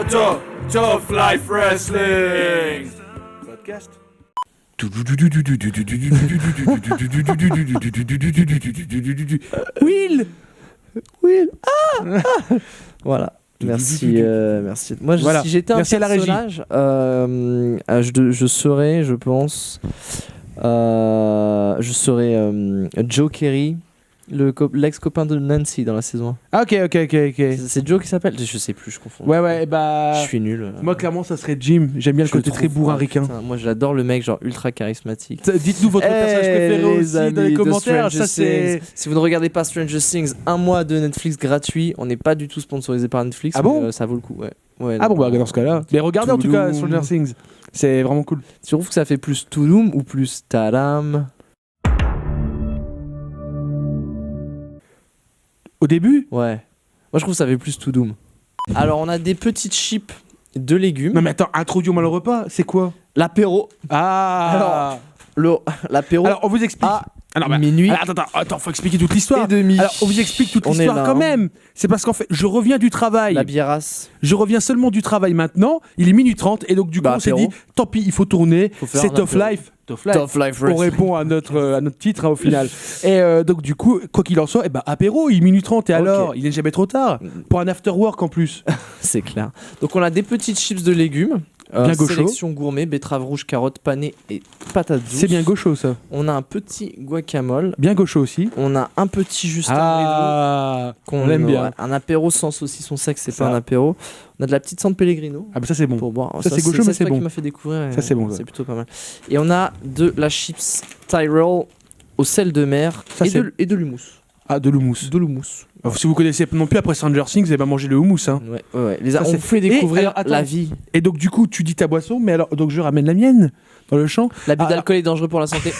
Tough Life Wrestling podcast. Will. Voilà. Merci. Moi, Voilà. si j'étais un Merci à la régie. personnage, je serais, je pense, Joe Kerry, l'ex-copain de Nancy dans la saison 1. Ah, ok. C'est Joe qui s'appelle? Je sais plus, je confonds. Ouais, bah. Je suis nul. Moi, clairement, ça serait Jim. J'aime bien le Je côté le très trouve- bourrin ah, ricain. putain, moi, j'adore le mec, genre ultra charismatique. Dites-nous votre personnage préféré aussi dans les amis de commentaires. Stranger Ça, c'est. Things. Si vous ne regardez pas Stranger Things, un mois de Netflix gratuit. On n'est pas du tout sponsorisé par Netflix. Ah bon mais, ça vaut le coup, ouais. Ah bon, bah dans ce cas-là. Mais regardez en tout cas Touloum. Stranger Things. C'est vraiment cool. Tu trouves que ça fait plus Touloum ou plus Tadam? Au début. Ouais. Moi, je trouve que ça fait plus Touloum. Alors, on a des petites chips de légumes. Non, mais attends, introduis-moi le repas. C'est quoi? L'apéro. Ah. L'apéro. Alors, on vous explique. à Alors, bah, minuit attends, faut expliquer toute l'histoire. et demi. Alors, on vous explique toute On est l'histoire là, quand hein. même. C'est parce qu'en fait, je reviens du travail. La biérasse. Je reviens seulement du travail maintenant. Il est minuit 30 et donc du coup, Bah, on s'est apéro. dit, tant pis, il faut tourner. Faut faire C'est un Tough apéro. Life. Tough Life On Wrestling. répond à notre titre hein, au final. Et donc du coup, quoi qu'il en soit, apéro, il est minuit 30 et alors, il est jamais trop tard. Pour un after work en plus. C'est clair. Donc, on a des petites chips de légumes. Bien gaucho. Sélection gourmet, betterave rouge, carottes panées et patates douces. C'est bien gaucho ça. On a un petit guacamole. Bien gaucho aussi. On a un petit Justin Ah, Brideau. on l'aime bien. Ouais, un apéro sans saucisson sec, c'est Ça. pas un apéro. On a de la petite San Pellegrino Ah bah ça c'est bon. pour boire. Ça, c'est gaucho, mais c'est toi bon. qui m'a fait découvrir. Ça, c'est bon, ça. C'est plutôt pas mal. Et on a de la chips Tyrell au sel de mer Ça, c'est- et de l'houmous. Ah, de l'houmous. De l'houmous. Alors, si vous connaissez non plus après Stranger Things, vous allez pas manger le houmous. Hein. Ouais. Ça, On c'est- fait Et, découvrir alors, attends. la vie. Et donc du coup, tu dis ta boisson, mais alors donc je ramène la mienne dans le champ. L'abus Ah, d'alcool est dangereux pour la santé.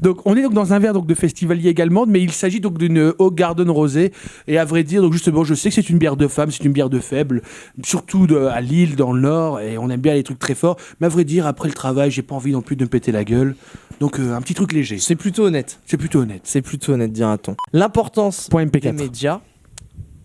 Donc on est donc dans un verre donc de festivalier également, mais il s'agit donc d'une Oak Garden rosée. Et à vrai dire, donc justement, je sais que c'est une bière de femme, c'est une bière de faible, surtout à Lille, dans le Nord, et on aime bien les trucs très forts. Mais à vrai dire, après le travail, j'ai pas envie non plus de me péter la gueule. Donc un petit truc léger. C'est plutôt honnête. C'est plutôt honnête. C'est plutôt honnête, dira-t-on. L'importance Point des MP4. médias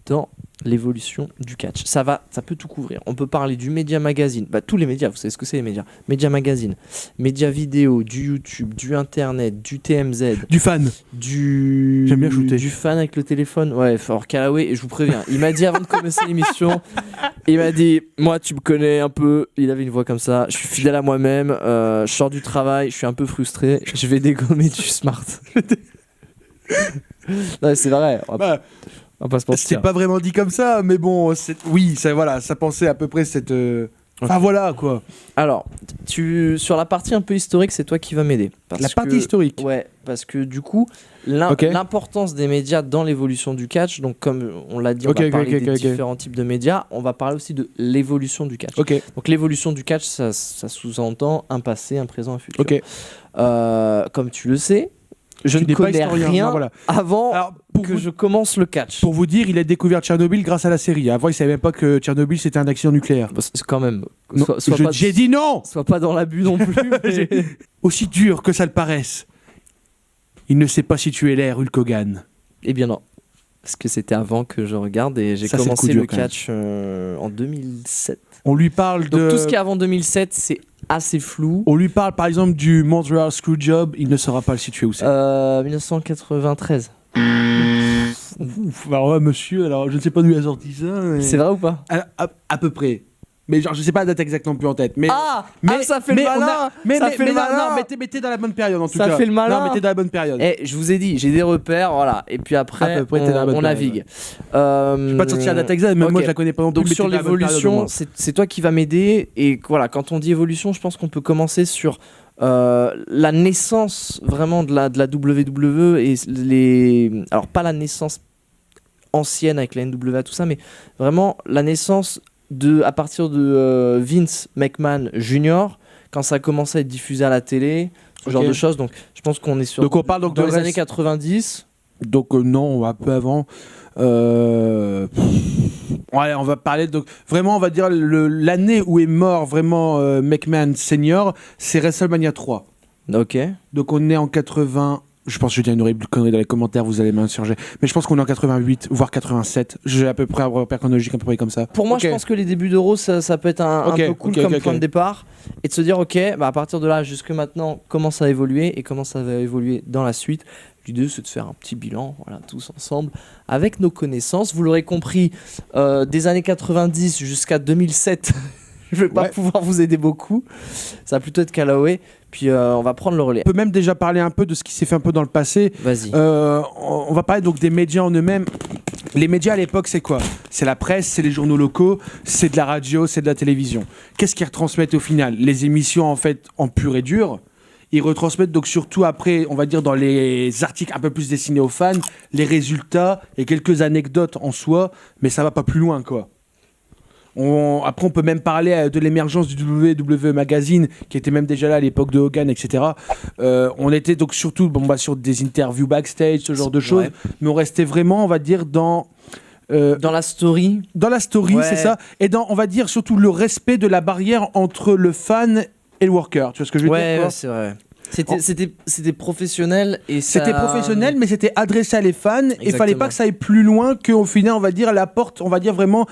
dans l'évolution du catch. Ça peut tout couvrir. On peut parler du Média Magazine, tous les médias, vous savez ce que c'est les médias. Média Magazine, médias vidéo, du YouTube, du Internet, du TMZ, Du fan. J'aime bien shooter. du fan avec le téléphone. Ouais, fort Callaway, et je vous préviens, il m'a dit avant de commencer l'émission, il m'a dit, moi tu me connais un peu, il avait une voix comme ça, je suis fidèle à moi-même, je sors du travail, je suis un peu frustré, je vais dégommer du smart. Non, c'est vrai, on va pas se mentir. C'est pas vraiment dit comme ça, mais bon, oui, ça pensait à peu près cette. Enfin voilà quoi. Alors, sur la partie un peu historique, c'est toi qui vas m'aider. La partie historique. Ouais, parce que du coup, Ok. l'importance des médias dans l'évolution du catch, donc comme on l'a dit, on va parler des différents types de médias, on va parler aussi de l'évolution du catch. Ok. Donc l'évolution du catch, ça sous-entend un passé, un présent, un futur. Ok. Comme tu le sais, je Tu ne n'es pas connais historien, rien non, voilà. avant Alors, pour que vous- je commence le catch. Pour vous dire, il a découvert Tchernobyl grâce à la série. Avant, il savait même pas que Tchernobyl c'était un accident nucléaire. Bah, c'est quand même. Non, j'ai dit non. Sois pas dans l'abus non plus. mais- Aussi dur que ça le paraisse. Il ne sait pas si tu es l'air Hulk Hogan. Eh bien non. Parce que c'était avant que je regarde et j'ai Ça, c'est le commencé coup dur, le quand même. catch en 2007. On lui parle Donc de. tout ce qui est avant 2007, c'est assez flou. On lui parle par exemple du Montreal Screwjob. Il ne saura pas le situer où c'est. 1993. Ouf, alors ouais, monsieur, alors je ne sais pas d'où il a sorti ça. mais- C'est vrai ou pas? À peu près. Mais genre, je sais pas la date exacte non plus en tête. Mais, ça fait le on a- malin. mais, Ça mais- fait mais le non, malin. non, mais t'es dans la bonne période en tout Ça cas. fait le malin. Non, mais t'es dans la bonne période. Eh, je vous ai dit, j'ai des repères, voilà. Et puis après, À peu près, t'es dans la bonne on période, navigue. Je vais pas te sortir la date exacte, mais ok. moi je la connais pas non plus. Donc mais sur t'es dans la bonne période, au l'évolution, moins. c'est toi qui vas m'aider. Et voilà, quand on dit évolution, je pense qu'on peut commencer sur la naissance vraiment de la WWE et alors pas la naissance ancienne avec la NWA tout ça, mais vraiment la naissance à partir de Vince McMahon Jr. quand ça a commencé à être diffusé à la télé, ce genre de choses. Donc je pense qu'on est sur Donc on parle donc dans de les reste- années 90. Donc non, un peu avant. Ouais, on va parler donc vraiment, on va dire l'année où est mort vraiment McMahon Senior, c'est WrestleMania 3. Ok. Donc on est en 91. Je pense que je vais dire une horrible connerie dans les commentaires, vous allez m'insurger. Mais je pense qu'on est en 88, voire 87. J'ai à peu près un repère chronologique à peu près comme ça. Pour moi, Ok. je pense que les débuts d'Euro, ça peut être un peu cool comme point de départ. Et de se dire, ok, bah à partir de là, jusque maintenant, comment ça a évolué et comment ça va évoluer dans la suite. L'idée, c'est de faire un petit bilan, voilà, tous ensemble, avec nos connaissances. Vous l'aurez compris, des années 90 jusqu'à 2007, je vais pas pouvoir vous aider beaucoup. Ça va plutôt être Callaway. Puis on va prendre le relais. On peut même déjà parler un peu de ce qui s'est fait un peu dans le passé. Vas-y. On va parler donc des médias en eux-mêmes. Les médias à l'époque, c'est quoi ? C'est la presse, c'est les journaux locaux, c'est de la radio, c'est de la télévision. Qu'est-ce qu'ils retransmettent au final ? Les émissions en fait en pur et dur. Ils retransmettent donc surtout après, on va dire dans les articles un peu plus destinés aux fans, les résultats et quelques anecdotes en soi, mais ça va pas plus loin quoi. Après, on peut même parler de l'émergence du WWE Magazine, qui était même déjà là à l'époque de Hogan, etc. On était donc surtout sur des interviews backstage, ce genre de choses, mais on restait vraiment, on va dire, dans la story. Dans la story, c'est ça. Et dans, on va dire, surtout le respect de la barrière entre le fan et le worker. Tu vois ce que je veux dire ? Ouais, c'est vrai. C'était professionnel et c'était ça... professionnel, mais c'était adressé à les fans. Et il fallait pas que ça aille plus loin qu'au final, on va dire, la porte, on va dire vraiment...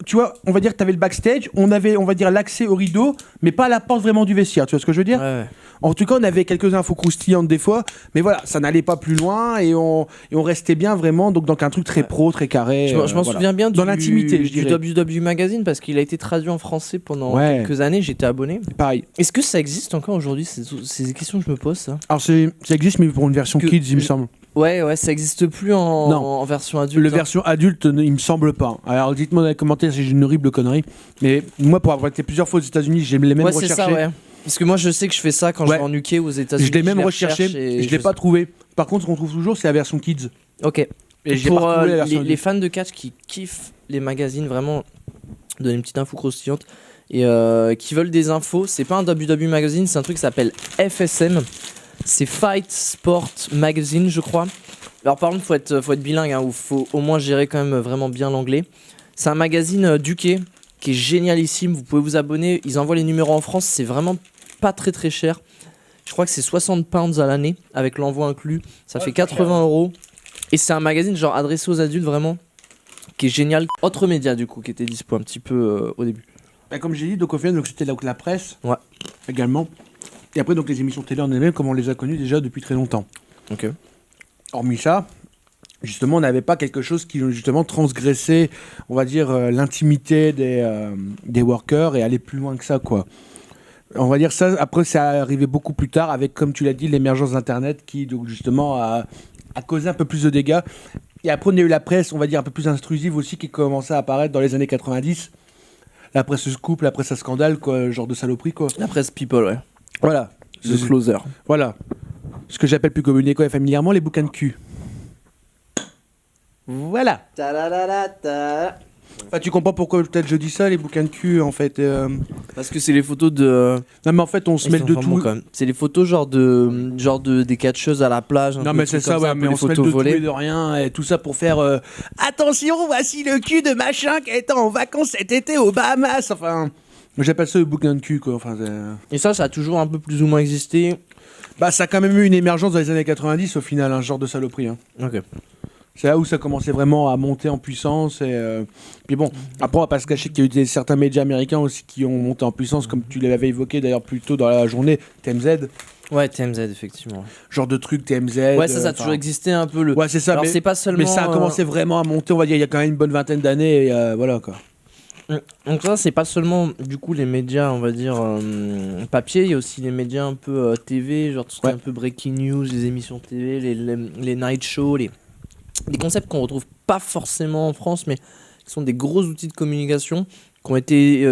Tu vois, on va dire que tu avais le backstage, on avait, on va dire, l'accès au rideau, mais pas à la porte vraiment du vestiaire, tu vois ce que je veux dire ? Ouais. En tout cas, on avait quelques infos croustillantes des fois, mais voilà, ça n'allait pas plus loin et on restait bien vraiment donc un truc très pro, très carré. Je m'en souviens bien dans l'intimité, je du dirais. WWE Magazine parce qu'il a été traduit en français pendant quelques années, j'étais abonné. Pareil. Est-ce que ça existe encore aujourd'hui ? C'est des questions que je me pose, ça. Alors, ça existe, mais pour une version kids, il me semble. Ouais, ça existe plus en version adulte. La version adulte, il me semble pas. Alors dites-moi dans les commentaires si j'ai une horrible connerie. Mais moi, pour avoir été plusieurs fois aux États-Unis, j'ai les mêmes recherchés. C'est ça, ouais. Parce que moi, je sais que je fais ça quand je vais en UK ou aux États-Unis. Je l'ai même recherché et je l'ai pas trouvé. Par contre, ce qu'on trouve toujours, c'est la version kids. Ok. Et pour les fans de catch qui kiffent les magazines, vraiment, donner une petite info croustillante et qui veulent des infos, c'est pas un WWE Magazine, c'est un truc qui s'appelle FSM. C'est Fight Sport Magazine, je crois. Alors par contre, faut être bilingue, hein, ou faut au moins gérer quand même vraiment bien l'anglais. C'est un magazine UK qui est génialissime. Vous pouvez vous abonner. Ils envoient les numéros en France. C'est vraiment pas très très cher. Je crois que c'est 60 pounds à l'année avec l'envoi inclus. Ça fait 80 €. Et c'est un magazine genre adressé aux adultes vraiment, qui est génial. Autre média du coup qui était dispo un petit peu au début. Bah, comme j'ai dit, donc au final, c'était la presse également. Et après, donc les émissions télé en elles-mêmes, comme on les a connues déjà depuis très longtemps. Ok. Hormis ça, justement, on n'avait pas quelque chose qui justement transgressait, on va dire, l'intimité des workers et aller plus loin que ça, quoi. On va dire ça, après, ça arrivé beaucoup plus tard avec, comme tu l'as dit, l'émergence d'Internet qui, donc, justement, a causé un peu plus de dégâts. Et après, on a eu la presse, on va dire, un peu plus intrusive aussi qui commençait à apparaître dans les années 90. La presse scoop, la presse à scandale, quoi, genre de saloperie, quoi. La presse people, ouais. Voilà. The Closer. Voilà. Ce que j'appelle plus communément et familièrement les bouquins de cul. Voilà. Enfin, tu comprends pourquoi peut-être je dis ça, les bouquins de cul, en fait. Parce que c'est les photos de... Non, mais en fait, on se mêle de tout. Quand même. C'est les photos genre des catcheuses à la plage. Non, mais c'est ça, ouais, mais on se mêle de tout et de rien, et tout ça pour faire... Attention, voici le cul de machin qui est en vacances cet été aux Bahamas. Enfin, j'appelle ça le bouquin de cul, quoi. Enfin, et ça a toujours un peu plus ou moins existé. Bah, ça a quand même eu une émergence dans les années 90, au final, un genre de saloperie. Hein. Ok. C'est là où ça commençait vraiment à monter en puissance. Et, puis bon, après, on va pas se cacher qu'il y a eu certains médias américains aussi qui ont monté en puissance, comme tu l'avais évoqué d'ailleurs plus tôt dans la journée, TMZ. Ouais, TMZ, effectivement. Genre de truc TMZ. Ouais, ça a toujours existé un peu. Ouais, c'est ça. Alors, c'est pas seulement... Mais ça a commencé vraiment à monter, on va dire, il y a quand même une bonne vingtaine d'années, et voilà, quoi. Donc ça, c'est pas sellement, du coup, les médias, on va dire, papier, il y a aussi les médias un peu TV, genre tout ce qui est un peu breaking news, les émissions TV, les night shows, des concepts qu'on retrouve pas forcément en France, mais qui sont des gros outils de communication qui ont été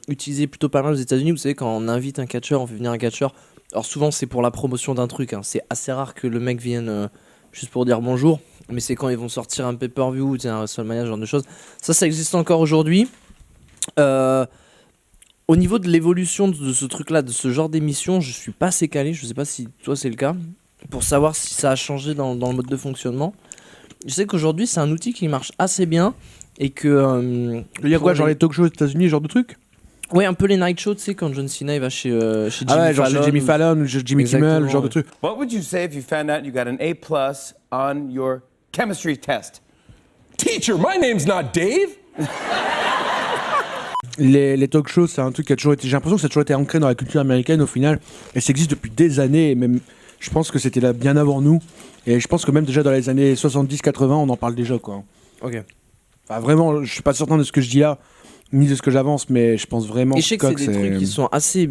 utilisés plutôt pas mal aux États-Unis. Vous savez, quand on invite un catcheur, on fait venir un catcheur, alors souvent c'est pour la promotion d'un truc, hein. C'est assez rare que le mec vienne juste pour dire bonjour, mais c'est quand ils vont sortir un pay-per-view, un WrestleMania, ce genre de choses. Ça existe encore aujourd'hui. Au niveau de l'évolution de ce truc-là, de ce genre d'émission, je suis pas assez calé, je sais pas si toi c'est le cas, pour savoir si ça a changé dans le mode de fonctionnement. Je sais qu'aujourd'hui c'est un outil qui marche assez bien et que... il y a quoi, genre les talk shows aux États-Unis, genre de truc ? Ouais, un peu les night shows, tu sais, quand John Cena il va chez Jimmy Ah ouais, genre Fallon. chez Jimmy Fallon, ou chez Jimmy Kimmel, Exactement, ce genre de ouais. truc. What would you say if you found out you got an A+ on your chemistry test? Teacher, my name's not Dave. Les talk shows, c'est un truc qui a toujours été. J'ai l'impression que ça a toujours été ancré dans la culture américaine au final. Et ça existe depuis des années. Et même, je pense que c'était là bien avant nous. Et je pense que même déjà dans les années 70-80, on en parle déjà, quoi. Ok. Enfin, vraiment, je suis pas certain de ce que je dis là, ni de ce que j'avance, mais je pense vraiment Et je sais que c'est des trucs qui sont assez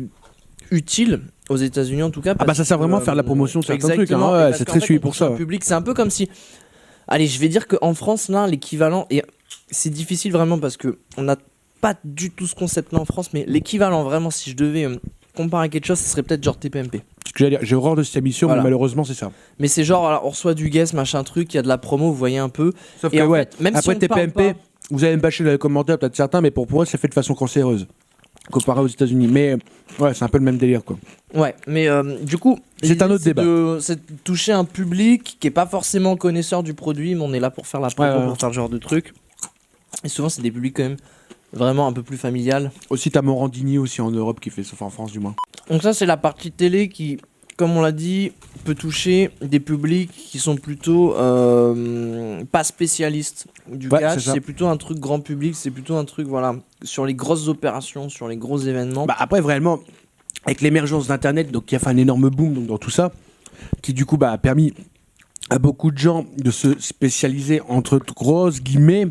utiles aux États-Unis en tout cas. Ah bah ça sert vraiment à faire la promotion de certains trucs. Hein. Ouais, c'est très suivi pour ça. Public, c'est un peu comme si. Allez, je vais dire qu'en France, là, l'équivalent. Et c'est difficile vraiment parce que on n'a pas du tout ce concept-là en France, mais l'équivalent vraiment, si je devais comparer à quelque chose, ce serait peut-être genre TPMP. Ce que j'allais dire, j'ai horreur de cette émission, Voilà. mais malheureusement, c'est ça. Mais c'est genre, alors, on reçoit du guest, machin truc, il y a de la promo, vous voyez un peu. Sauf Et que, en ouais, fait, même si après on ne parle TPMP, pas- vous allez me bâcher dans les commentaires, peut-être certains, mais pour moi, c'est fait de façon cancéreuse. Comparé aux États-Unis. Mais ouais, c'est un peu le même délire, quoi. Ouais, mais du coup, C'est l'idée, un autre débat. C'est de toucher un public qui est pas forcément connaisseur du produit, mais on est là pour faire la promo, Ouais. pour faire ce genre de truc. Et souvent, c'est des publics quand même vraiment un peu plus familial. Aussi, t'as Morandini aussi en Europe qui fait, sauf en France du moins. Donc ça, c'est la partie télé qui, comme on l'a dit, peut toucher des publics qui sont plutôt pas spécialistes du Ouais, catch. c'est ça. C'est plutôt un truc grand public, c'est plutôt un truc, voilà, sur les grosses opérations, sur les gros événements. Bah après, vraiment, avec l'émergence d'Internet, donc qui a fait un énorme boom donc, dans tout ça, qui du coup a permis à beaucoup de gens de se spécialiser entre grosses guillemets,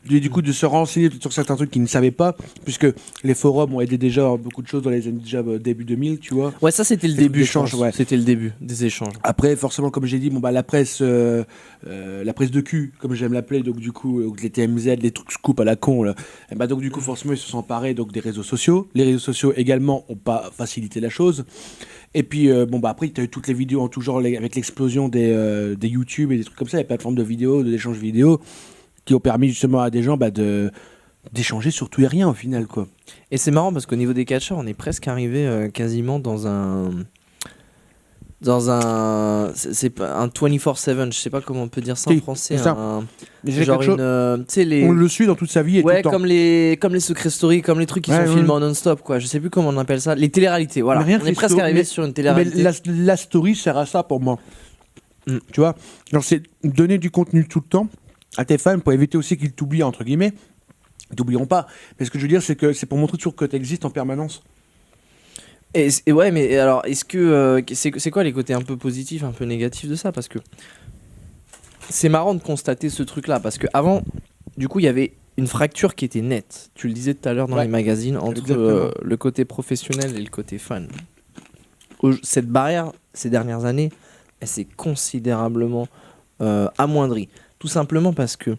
du coup de se renseigner sur certains trucs qu'ils ne savaient pas, puisque les forums ont aidé déjà beaucoup de choses dans les années déjà début 2000, tu vois. Ouais, ça c'était le C'est début, je l'échange, pense. ouais. C'était le début des échanges. Après, forcément, comme j'ai dit, bon, bah, la presse de cul, comme j'aime l'appeler, donc du coup, les TMZ, les trucs scoop à la con, là, et bah, donc du coup, forcément, ils se sont emparés donc, des réseaux sociaux. Les réseaux sociaux également n'ont pas facilité la chose. Et puis, bon, bah, après, tu as eu toutes les vidéos en tout genre, avec l'explosion des YouTube et des trucs comme ça, les plateformes de vidéos, d'échange vidéo, qui ont permis justement à des gens d'échanger sur tout et rien au final, quoi. Et c'est marrant parce qu'au niveau des catcheurs, on est presque arrivé quasiment dans un c'est pas un 24/7, je sais pas comment on peut dire ça en Si, français, c'est ça. Mais c'est genre quelque chose- tu sais les On le suit dans toute sa vie et tout ouais, le temps. comme les secret stories, comme les trucs qui Ouais, sont ouais. filmés en non-stop, quoi. Je sais plus comment on appelle ça, les téléréalités, voilà. Mais rien que On est les presque sto- arrivé mais- sur une Mais télé-réalité. la story sert à ça pour moi. Mm. Tu vois, genre c'est donner du contenu tout le temps à tes fans pour éviter aussi qu'ils t'oublient entre guillemets. Ils t'oublieront pas. Mais ce que je veux dire, c'est que c'est pour montrer toujours que tu existes en permanence. Et ouais, mais alors, est-ce que c'est quoi les côtés un peu positifs, un peu négatifs de ça? Parce que c'est marrant de constater ce truc-là, parce que avant, du coup, il y avait une fracture qui était nette. Tu le disais tout à l'heure dans Ouais. les magazines entre Exactement. le côté professionnel et le côté fan. Cette barrière, ces dernières années, elle s'est considérablement amoindrie. Tout simplement parce que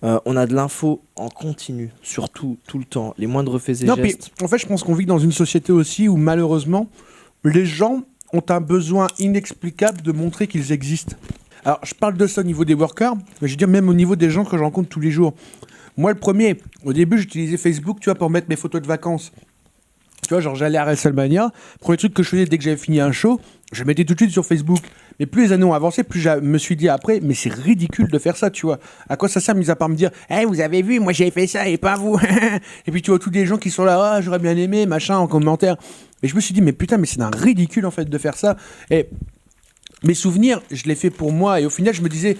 on a de l'info en continu, surtout tout le temps, les moindres faits et Non, puis gestes. en fait, je pense qu'on vit dans une société aussi où malheureusement, les gens ont un besoin inexplicable de montrer qu'ils existent. Alors, je parle de ça au niveau des workers, mais je veux dire même au niveau des gens que je rencontre tous les jours. Moi, le premier, au début, j'utilisais Facebook, tu vois, pour mettre mes photos de vacances. Tu vois, genre j'allais à WrestleMania, premier truc que je faisais dès que j'avais fini un show, je mettais tout de suite sur Facebook. Mais plus les années ont avancé, plus je me suis dit après, mais c'est ridicule de faire ça, tu vois. À quoi ça sert, mis à part me dire, hey, vous avez vu, moi j'ai fait ça et pas vous. Et puis tu vois tous des gens qui sont là, ah, j'aurais bien aimé, machin, en commentaire. Et je me suis dit, mais putain, mais c'est un ridicule en fait de faire ça. Et mes souvenirs, je l'ai fait pour moi. Et au final, je me disais,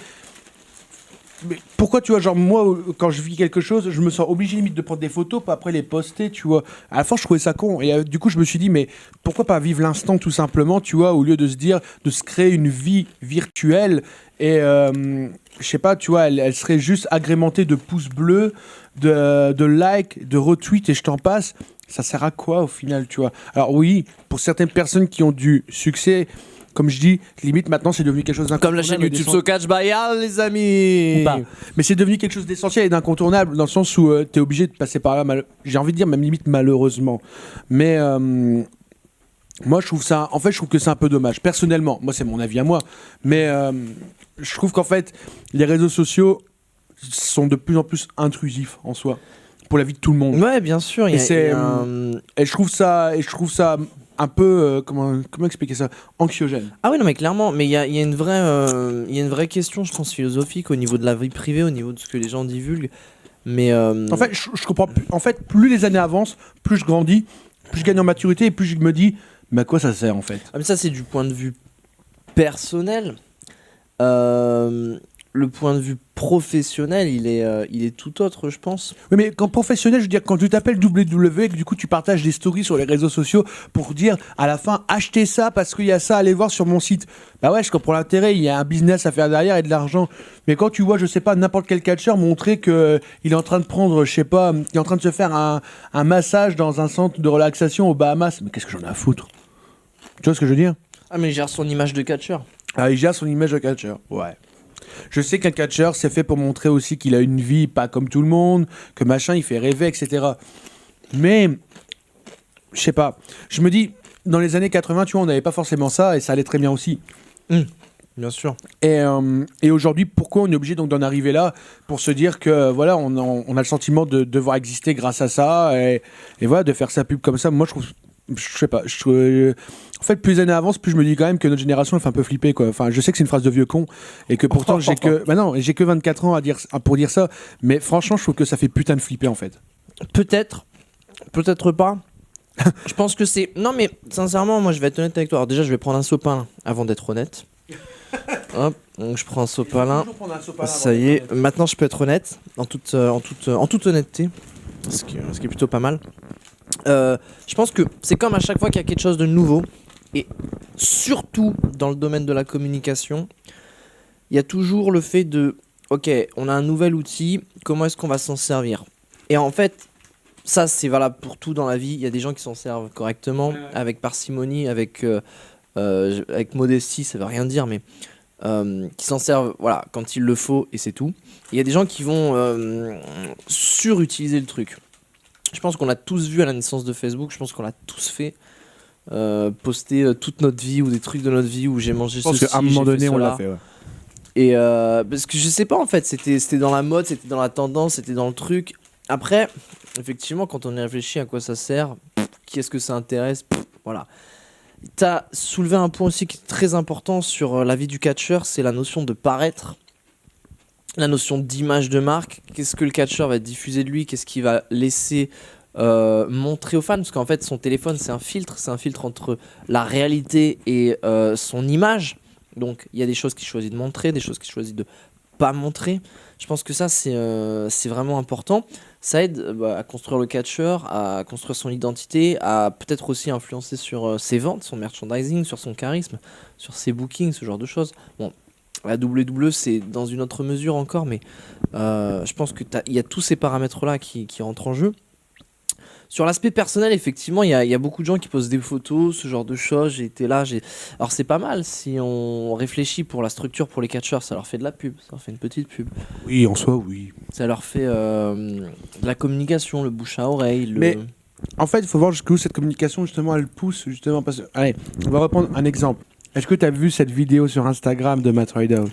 mais pourquoi, tu vois, genre moi, quand je vis quelque chose, je me sens obligé limite de prendre des photos pour après les poster, tu vois. À la fin, je trouvais ça con. Et du coup, je me suis dit, mais pourquoi pas vivre l'instant tout simplement, tu vois, au lieu de se dire, de se créer une vie virtuelle. Et je sais pas, tu vois, elle serait juste agrémentée de pouces bleus, de likes, de retweets et je t'en passe. Ça sert à quoi au final, tu vois? Alors oui, pour certaines personnes qui ont du succès, comme je dis, limite maintenant c'est devenu quelque chose Comme la d'incontournable. chaîne et YouTube d'essentiel. So Catch by Al, les amis. Ou pas. Mais c'est devenu quelque chose d'essentiel et d'incontournable dans le sens où t'es obligé de passer par là, j'ai envie de dire même limite malheureusement. Mais moi je trouve ça, en fait je trouve que c'est un peu dommage. Personnellement, moi c'est mon avis à moi, mais je trouve qu'en fait les réseaux sociaux sont de plus en plus intrusifs en soi pour la vie de tout le monde. Ouais, bien sûr. Et et je trouve ça un peu comment expliquer ça, anxiogène. Ah oui, non, mais clairement, mais il y a une vraie question, je pense, philosophique au niveau de la vie privée, au niveau de ce que les gens divulguent. Mais En fait, je comprends plus. En fait, plus les années avancent, plus je grandis, plus je gagne en maturité et plus je me dis, mais à quoi ça sert en fait? mais ça, c'est du point de vue personnel. Le point de vue professionnel, il est tout autre, je pense. Oui, mais quand professionnel, je veux dire, quand tu t'appelles WWE et que du coup tu partages des stories sur les réseaux sociaux pour dire à la fin, achetez ça parce qu'il y a ça, allez voir sur mon site. Bah ouais, je comprends l'intérêt, il y a un business à faire derrière et de l'argent. Mais quand tu vois, je sais pas, n'importe quel catcheur montrer que il est en train de prendre, je sais pas, il est en train de se faire un massage dans un centre de relaxation aux Bahamas, mais qu'est-ce que j'en ai à foutre? Tu vois ce que je veux dire? Ah, mais il gère son image de catcheur. Ah, il gère son image de catcheur, ouais. Je sais qu'un catcheur, c'est fait pour montrer aussi qu'il a une vie pas comme tout le monde, que machin, il fait rêver, etc. Mais, je sais pas. Je me dis, dans les années 80, tu vois, on n'avait pas forcément ça et ça allait très bien aussi. Bien sûr. Et aujourd'hui, pourquoi on est obligé donc d'en arriver là pour se dire que voilà, on a le sentiment de devoir exister grâce à ça et voilà, de faire sa pub comme ça. Moi, je sais pas. En fait, plus les années avancent, plus je me dis quand même que notre génération elle fait un peu flipper quoi. Enfin, je sais que c'est une phrase de vieux con et que pourtant j'ai que 24 ans pour dire ça. Mais franchement, je trouve que ça fait putain de flipper en fait. Peut-être pas. Je pense que c'est. Non, mais sincèrement, moi, je vais être honnête avec toi. Alors, déjà, je vais prendre un sopalin avant d'être honnête. Hop, donc je prends un sopalin. Ça y est, maintenant je peux être honnête, en toute honnêteté, ce qui est plutôt pas mal. Je pense que c'est comme à chaque fois qu'il y a quelque chose de nouveau, et surtout dans le domaine de la communication, il y a toujours le fait de, ok, on a un nouvel outil, comment est-ce qu'on va s'en servir? Et en fait, ça c'est valable pour tout dans la vie, il y a des gens qui s'en servent correctement, avec parcimonie, avec modestie, ça veut rien dire, mais qui s'en servent voilà, quand il le faut et c'est tout. Il y a des gens qui vont surutiliser le truc. Je pense qu'on l'a tous vu à la naissance de Facebook, je pense qu'on l'a tous fait. Poster toute notre vie ou des trucs de notre vie où j'ai mangé ceci, Je pense qu'à un moment donné, on l'a fait. Ouais. Et parce que je sais pas en fait, c'était dans la mode, c'était dans la tendance, c'était dans le truc. Après, effectivement, quand on y réfléchit à quoi ça sert, qui est-ce que ça intéresse, voilà. T'as soulevé un point aussi qui est très important sur la vie du catcheur, c'est la notion de paraître, la notion d'image de marque. Qu'est-ce que le catcheur va diffuser de lui, qu'est-ce qu'il va laisser montrer aux fans, parce qu'en fait son téléphone c'est un filtre entre la réalité et son image. Donc il y a des choses qu'il choisit de montrer, des choses qu'il choisit de pas montrer. Je pense que ça c'est vraiment important. Ça aide à construire le catcheur, à construire son identité, à peut-être aussi influencer sur ses ventes, son merchandising, sur son charisme, sur ses bookings, ce genre de choses. Bon, la WWE c'est dans une autre mesure encore, mais je pense que il y a tous ces paramètres-là qui rentrent en jeu. Sur l'aspect personnel, effectivement, il y a beaucoup de gens qui posent des photos, ce genre de choses. J'ai été là, alors c'est pas mal si on réfléchit pour la structure, pour les catcheurs, ça leur fait de la pub, ça leur fait une petite pub. Oui, en soi, oui. Ça leur fait de la communication, le bouche à oreille. Mais en fait, il faut voir jusqu'où cette communication, justement, elle pousse, justement. Parce que, allez, on va reprendre un exemple. Est-ce que tu as vu cette vidéo sur Instagram de Matt Riddle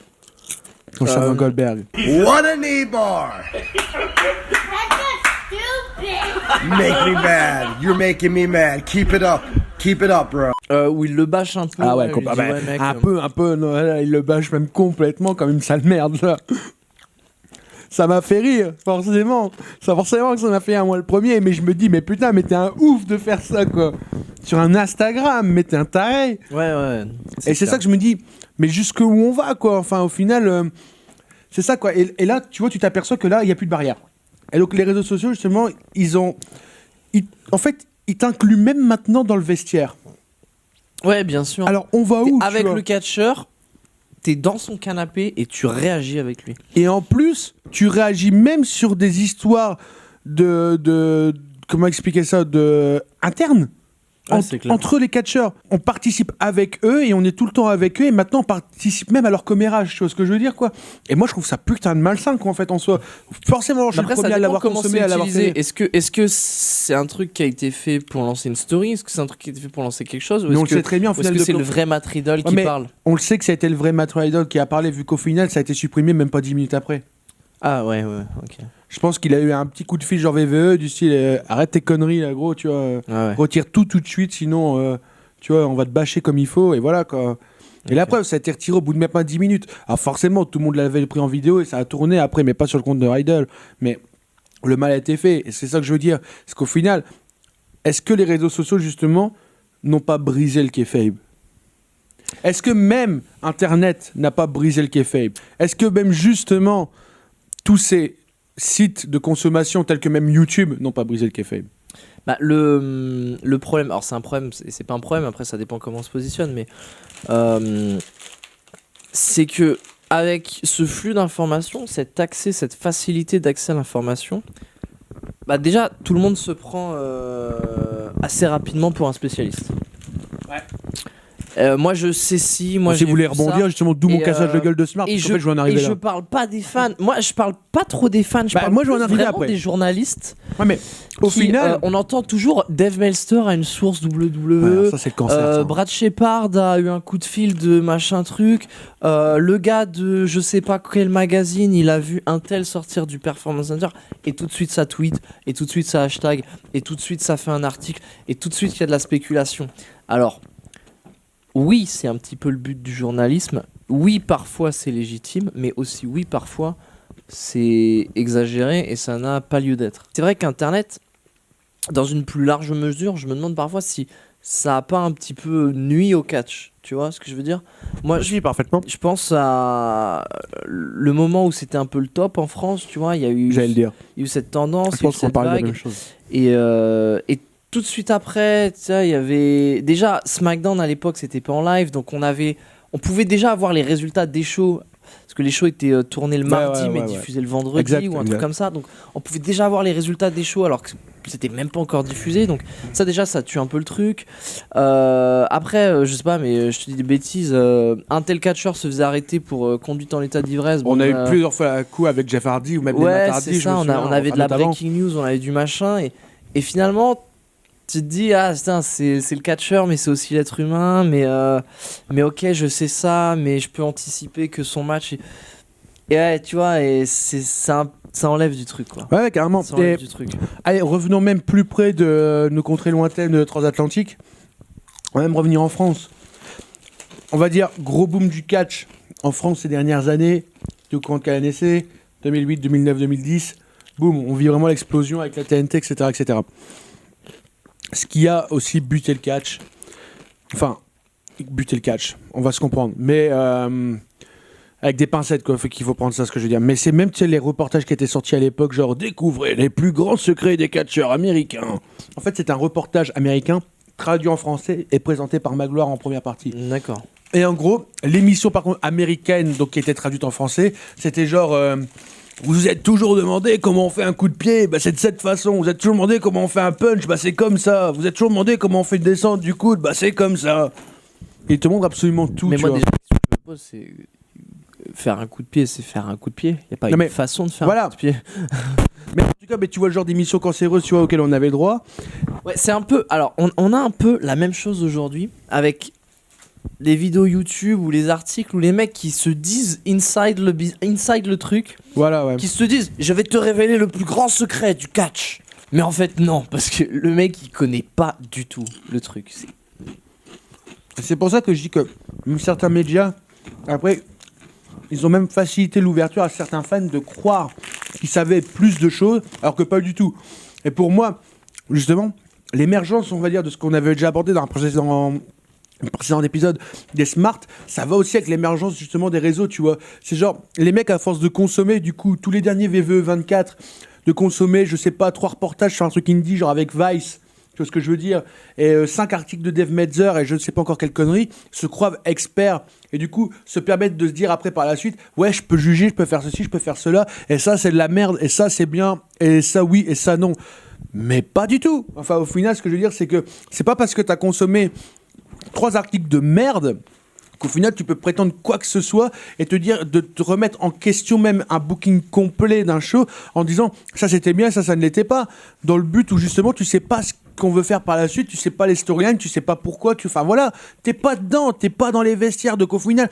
concernant Goldberg? What a knee bar! You make me mad. You're making me mad. Keep it up. Keep it up, bro. Où il le bâche un peu. Ah ouais, il lui dit, ouais, mec, un peu, non, là, il le bâche même complètement comme une sale merde, là. Ça m'a fait rire, forcément. Forcément que ça m'a fait rire, moi, le premier. Mais je me dis, mais putain, mais t'es un ouf de faire ça, quoi. Sur un Instagram, mais t'es un taré. Ouais. Et c'est ça que je me dis, mais jusqu'où on va, quoi. Enfin, au final, c'est ça, quoi. Et là, tu vois, tu t'aperçois que là, il n'y a plus de barrière. Et donc, les réseaux sociaux, justement, en fait, ils t'incluent même maintenant dans le vestiaire. Ouais, bien sûr. Alors, on va où, avec tu vois le catcheur, t'es dans son canapé et tu réagis avec lui. Et en plus, tu réagis même sur des histoires de comment expliquer ça, internes. C'est clair. Entre les catcheurs, on participe avec eux et on est tout le temps avec eux et maintenant on participe même à leur commérage, tu vois ce que je veux dire, quoi. Et moi je trouve ça putain de malsain, quoi, en fait, en soi. Forcément, je suis le premier à l'avoir consommé, à l'avoir fait. Est-ce que c'est un truc qui a été fait pour lancer une story? Est-ce que c'est un truc qui a été fait pour lancer quelque chose? Mais on le sait très bien, au final. Est-ce que c'est le vrai Matt Riddle qui parle? On le sait que ça a été le vrai Matt Riddle qui a parlé, vu qu'au final ça a été supprimé même pas 10 minutes après. Ah ouais, ok. Je pense qu'il a eu un petit coup de fil genre VVE du style arrête tes conneries là, gros, tu vois. Retire tout de suite, sinon tu vois, on va te bâcher comme il faut et voilà, quoi. Et la preuve, ça a été retiré au bout de même pas 10 minutes. Alors forcément, tout le monde l'avait pris en vidéo et ça a tourné après, mais pas sur le compte de Riddle. Mais le mal a été fait. Et c'est ça que je veux dire. Parce qu'au final, est-ce que les réseaux sociaux, justement, n'ont pas brisé le kayfabe ? Est-ce que même Internet n'a pas brisé le kayfabe ? Est-ce que même, justement, tous ces sites de consommation, tels que même YouTube, n'ont pas brisé le kayfabe ? Bah, le problème, alors c'est un problème, c'est pas un problème, après ça dépend comment on se positionne, mais c'est que avec ce flux d'informations, cet accès, cette facilité d'accès à l'information, bah déjà tout le monde se prend assez rapidement pour un spécialiste. Moi je sais si, moi si j'ai vous voulez vu ça. rebondir, justement, d'où mon Et, cassage de gueule de Smart, Et parce qu'en fait, je vais en arriver je là. parle pas des fans. Moi, je parle pas trop des fans. Je parle moi, je vais en plus arriver vraiment après. des journalistes. Ouais, mais au qui, final... on entend toujours Dave Meltzer a une source WWE. Ouais, ça, c'est le cancer. ça. Brad Shepard a eu un coup de fil de machin truc. Le gars de je sais pas quel magazine, il a vu un tel sortir du Performance Center et tout de suite ça tweet, et tout de suite ça hashtag, et tout de suite ça fait un article, et tout de suite il y a de la spéculation. Alors, oui, c'est un petit peu le but du journalisme. Oui, parfois c'est légitime, mais aussi oui, parfois c'est exagéré et ça n'a pas lieu d'être. C'est vrai qu'Internet, dans une plus large mesure, je me demande parfois si ça a pas un petit peu nuit au catch. Tu vois ce que je veux dire ? Moi, Je vis parfaitement. je pense à le moment où c'était un peu le top en France, tu vois, il y a eu, J'allais le dire. il y a eu cette tendance, Je il y a eu pense qu'on cette parle de la vague. même chose. Et tout de suite après, tu sais, il y avait déjà SmackDown à l'époque, c'était pas en live, donc on pouvait déjà avoir les résultats des shows, parce que les shows étaient tournés le mardi mais diffusés le vendredi Exact, ou un exact. truc comme ça, donc on pouvait déjà avoir les résultats des shows alors que c'était même pas encore diffusé, donc ça déjà ça tue un peu le truc. Après, je sais pas, mais je te dis des bêtises, un tel catcheur se faisait arrêter pour conduite en état d'ivresse. On Bon, a eu plusieurs fois un coup avec Jeff Hardy ou même des Matt ouais, Hardy. c'est ça, on avait de la notamment. breaking news, on avait du machin, et finalement, tu te dis, ah putain, c'est le catcheur, mais c'est aussi l'être humain, mais ok, je sais ça, mais je peux anticiper que son match. Et ouais, tu vois, et ça enlève du truc, quoi. Ouais, carrément. Ça enlève Et, du truc. allez, revenons même plus près de nos contrées lointaines transatlantiques. On va même revenir en France. On va dire gros boom du catch en France ces dernières années. Tu es au courant de quelle année c'est ? 2008, 2009, 2010. Boum, on vit vraiment l'explosion avec la TNT, etc., etc. Ce qui a aussi buté le catch. Enfin, buté le catch, on va se comprendre. Mais avec des pincettes, quoi, fait qu'il faut prendre ça, ce que je veux dire. Mais c'est même, tu sais, les reportages qui étaient sortis à l'époque, genre « Découvrez les plus grands secrets des catcheurs américains ». En fait, c'est un reportage américain traduit en français et présenté par Magloire en première partie. D'accord. Et en gros, l'émission par contre américaine, donc qui était traduite en français, c'était genre vous vous êtes toujours demandé comment on fait un coup de pied, bah c'est de cette façon. Vous êtes toujours demandé comment on fait un punch, bah c'est comme ça. Vous êtes toujours demandé comment on fait une descente du coude, bah c'est comme ça. Et il te montre absolument tout. Mais tu moi, vois. déjà, la question que je me pose, c'est faire un coup de pied, c'est faire un coup de pied. Il n'y a pas Non, une mais façon de faire voilà. un coup de pied. Mais en tout cas, tu vois le genre d'émission cancéreuse, tu vois, auquel on avait droit. Ouais, c'est un peu. Alors, on a un peu la même chose aujourd'hui avec les vidéos YouTube ou les articles où les mecs qui se disent inside le truc, Voilà, ouais. qui se disent je vais te révéler le plus grand secret du catch. Mais en fait, non, parce que le mec il connaît pas du tout le truc. C'est pour ça que je dis que même certains médias, après, ils ont même facilité l'ouverture à certains fans de croire qu'ils savaient plus de choses, alors que pas du tout. Et pour moi, justement, l'émergence, on va dire, de ce qu'on avait déjà abordé dans un précédent épisode des smart, ça va aussi avec l'émergence justement des réseaux, tu vois. C'est genre, les mecs, à force de consommer, du coup, tous les derniers VVE 24, de consommer, je sais pas, 3 reportages sur un truc indie, genre avec Vice, tu vois ce que je veux dire, et 5 articles de Dave Meltzer, et je ne sais pas encore quelle connerie, se croient experts, et du coup, se permettent de se dire après par la suite, ouais, je peux juger, je peux faire ceci, je peux faire cela, et ça, c'est de la merde, et ça, c'est bien, et ça, oui, et ça, non. Mais pas du tout. Enfin, au final, ce que je veux dire, c'est que c'est pas parce que tu as consommé 3 articles de merde qu'au final tu peux prétendre quoi que ce soit et te dire de te remettre en question même un booking complet d'un show en disant ça c'était bien, ça ne l'était pas, dans le but où justement tu sais pas ce qu'on veut faire par la suite, tu sais pas les storylines, tu sais pas pourquoi, enfin voilà, t'es pas dedans, t'es pas dans les vestiaires, donc au final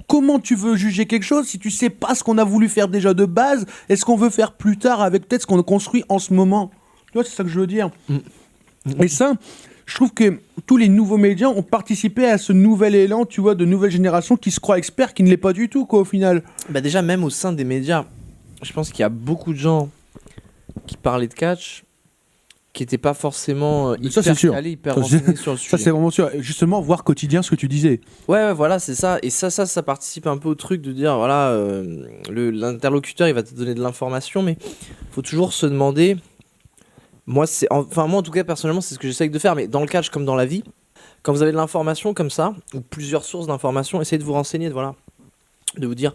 comment tu veux juger quelque chose si tu sais pas ce qu'on a voulu faire déjà de base et ce qu'on veut faire plus tard avec peut-être ce qu'on construit en ce moment, tu vois, c'est ça que je veux dire. Et ça, je trouve que tous les nouveaux médias ont participé à ce nouvel élan, tu vois, de nouvelle génération qui se croit experts, qui ne l'est pas du tout, quoi, au final. Bah déjà, même au sein des médias, je pense qu'il y a beaucoup de gens qui parlaient de catch, qui n'étaient pas forcément Mais ça, hyper c'est sûr. calés, hyper Ça, renseignés sur le Ça, sujet. c'est vraiment sûr. Justement, voir quotidien ce que tu disais. Ouais, voilà, c'est ça. Et ça participe un peu au truc de dire, voilà, l'interlocuteur, il va te donner de l'information, mais faut toujours se demander. Moi, en tout cas, personnellement, c'est ce que j'essaye de faire, mais dans le catch comme dans la vie, quand vous avez de l'information comme ça, ou plusieurs sources d'informations, essayez de vous renseigner, de vous dire,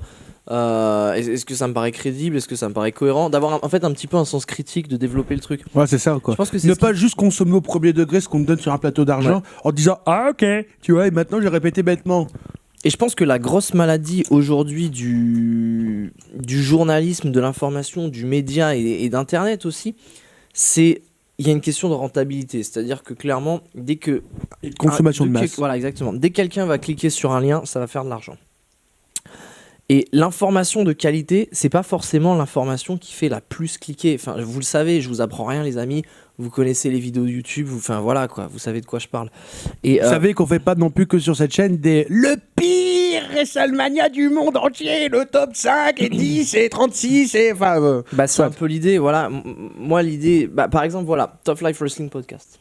est-ce que ça me paraît crédible, est-ce que ça me paraît cohérent, d'avoir en fait un petit peu un sens critique, de développer le truc. Ouais, c'est ça, quoi. Je pense que c'est Ne ce pas juste consommer au premier degré ce qu'on me donne sur un plateau d'argent en disant ah ok, tu vois, et maintenant j'ai répété bêtement. Et je pense que la grosse maladie aujourd'hui du journalisme, de l'information, du média et d'internet aussi, c'est il y a une question de rentabilité. C'est-à-dire que clairement, dès que Et de consommation de masse. voilà, exactement. Dès que quelqu'un va cliquer sur un lien, ça va faire de l'argent. Et l'information de qualité, c'est pas forcément l'information qui fait la plus cliquer. Enfin, vous le savez, je vous apprends rien, les amis. Vous connaissez les vidéos YouTube, enfin voilà quoi, vous savez de quoi je parle. Et Vous savez qu'on fait pas non plus que sur cette chaîne le pire WrestleMania du monde entier, le top 5 et 10 et 36 et enfin. bah, c'est un peu l'idée, voilà. Moi, l'idée, bah, par exemple, voilà, Top Life Wrestling Podcast.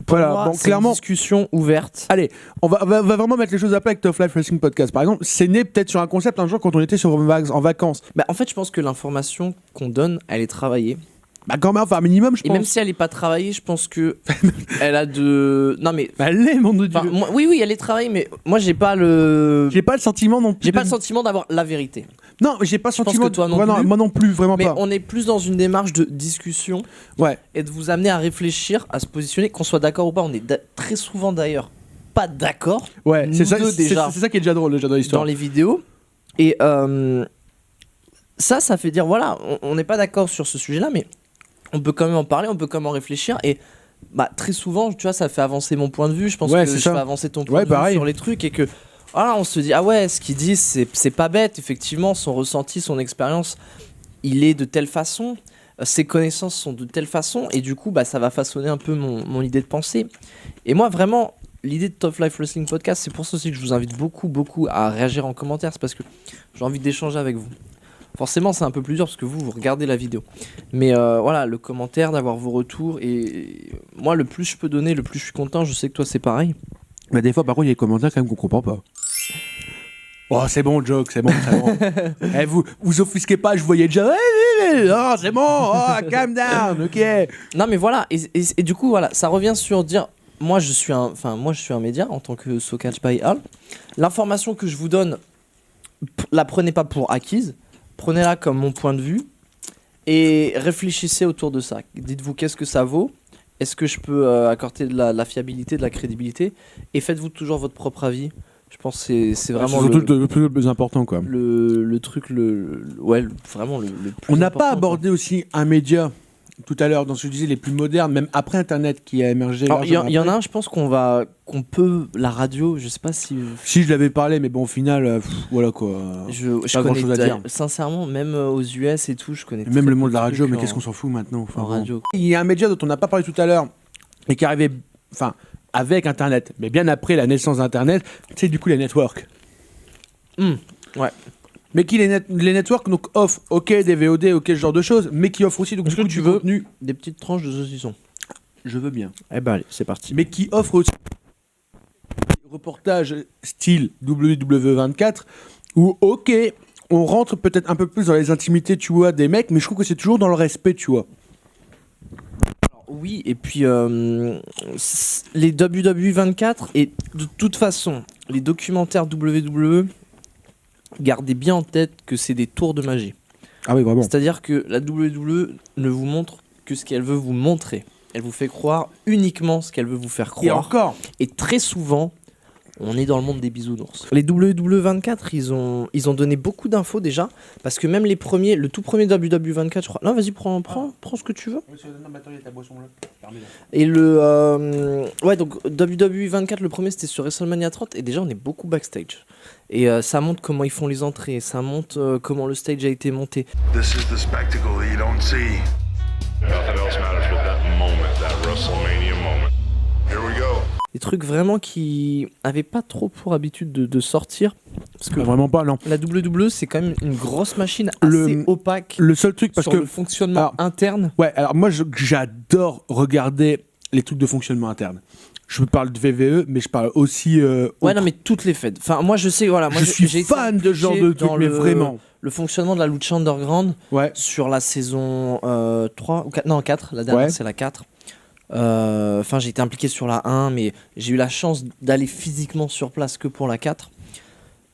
Pour Voilà, moi, bon, c'est clairement. une discussion ouverte. Allez, on va vraiment mettre les choses à plat avec Tough Life Wrestling Podcast. Par exemple, c'est né peut-être sur un concept un jour quand on était en vacances. Bah, en fait, je pense que l'information qu'on donne, elle est travaillée. Bah quand même, enfin un minimum, je Et pense. même si elle n'est pas travaillée, je pense que elle a de. Non mais. Bah, elle l'est, mon Dieu. Enfin, oui, elle est travaillée, mais moi, j'ai pas le. J'ai pas le sentiment non plus. J'ai pas le sentiment d'avoir la vérité. Non, j'ai pas le pense sentiment. que toi non Ouais, plus. moi non plus, vraiment Mais pas. on est plus dans une démarche de discussion Ouais. et de vous amener à réfléchir, à se positionner, qu'on soit d'accord ou pas. On est très souvent d'ailleurs pas d'accord. Ouais, Nous c'est ça, deux, déjà. c'est ça qui est déjà drôle déjà dans l'histoire. Dans les vidéos. Et ça fait dire, voilà, on n'est pas d'accord sur ce sujet-là, mais on peut quand même en parler, on peut quand même en réfléchir. Et bah, très souvent, tu vois, ça fait avancer mon point de vue. Je pense Ouais, que c'est je ça. fais avancer ton point Ouais, de vue pareil. sur les trucs. Et que, voilà, on se dit, ah ouais, ce qu'ils disent, c'est pas bête. Effectivement, son ressenti, son expérience, il est de telle façon. Ses connaissances sont de telle façon. Et du coup, bah, ça va façonner un peu mon idée de pensée. Et moi, vraiment, l'idée de Top Life Wrestling Podcast, c'est pour ça aussi que je vous invite beaucoup à réagir en commentaire. C'est parce que j'ai envie d'échanger avec vous. Forcément, c'est un peu plus dur parce que vous regardez la vidéo. Mais voilà, le commentaire, d'avoir vos retours. Et moi, le plus je peux donner, le plus je suis content. Je sais que toi, c'est pareil. Mais des fois, par contre, il y a des commentaires quand même qu'on comprend pas. Oh, c'est bon, joke, c'est bon, c'est bon. Eh, vous offusquez pas, je voyais déjà. Oh, c'est bon, oh, calm down, ok. Non, mais voilà. Et du coup, voilà, ça revient sur dire. Moi, je suis un média en tant que So Catch by Al. L'information que je vous donne, la prenez pas pour acquise. Prenez-la comme mon point de vue et réfléchissez autour de ça. Dites-vous qu'est-ce que ça vaut. Est-ce que je peux accorder de la fiabilité, de la crédibilité. Et faites-vous toujours votre propre avis. Je pense que c'est vraiment le plus important, quoi. le truc, vraiment le plus On n'a pas important, abordé aussi un média tout à l'heure dans ce que je disais les plus modernes, même après Internet qui a émergé. quoi. Alors, il y en a après. un, je pense qu'on peut, la radio, je sais pas si... Si je l'avais parlé, mais bon, au final, voilà quoi. Je Pas connais grand-chose à dire. sincèrement, même aux US et tout, je connais Même très le monde de peu la radio, trucs mais en- qu'est-ce qu'on s'en fout maintenant enfin, en bon. radio. Il y a un média dont on n'a pas parlé tout à l'heure et qui arrivait, enfin, avec Internet, mais bien après la naissance d'Internet, c'est du coup les networks. Ouais. Mais qui les networks donc offrent, ok, des VOD, ok, ce genre de choses, mais qui offrent aussi donc Est-ce du que coup, tu du veux contenu. des petites tranches de saucisson? Je veux bien. Eh ben allez, c'est parti. Mais qui offrent aussi des reportages style WWE24 où, ok, on rentre peut-être un peu plus dans les intimités, tu vois, des mecs, mais je trouve que c'est toujours dans le respect, tu vois. Oui, et puis les WWE24, et de toute façon, les documentaires WWE, gardez bien en tête que c'est des tours de magie. Ah oui, vraiment. C'est-à-dire que la WWE ne vous montre que ce qu'elle veut vous montrer. Elle vous fait croire uniquement ce qu'elle veut vous faire Et croire. encore, Et très souvent, on est dans le monde des bisounours. Les WWE24, ils ont donné beaucoup d'infos déjà, parce que même les premiers, le tout premier WWE24, je crois. Non, vas-y, prends ce que tu veux. Et ouais, donc WWE24, le premier c'était sur WrestleMania 30, et déjà on est beaucoup backstage. Et ça montre comment ils font les entrées, ça montre comment le stage a été monté. This is the spectacle that you don't see. Nothing else matters but that moment, that WrestleMania moment. Here we go. Des trucs vraiment qui avaient pas trop pour habitude de sortir. Parce que Vraiment pas, non. la WWE, c'est quand même une grosse machine assez opaque Le seul truc, parce sur que. le fonctionnement alors, interne. Ouais, alors moi, j'adore regarder les trucs de fonctionnement interne. Je parle de VVE, mais je parle aussi. Ouais, non, mais toutes les fêtes. Enfin, moi, je sais, voilà. Moi, je suis j'ai été fan de ce genre de trucs, dans mais vraiment. Le fonctionnement de la lucha underground Ouais. sur la saison 3 ou 4, non 4, la dernière Ouais. c'est la 4. Enfin, j'ai été impliqué sur la 1, mais j'ai eu la chance d'aller physiquement sur place que pour la 4.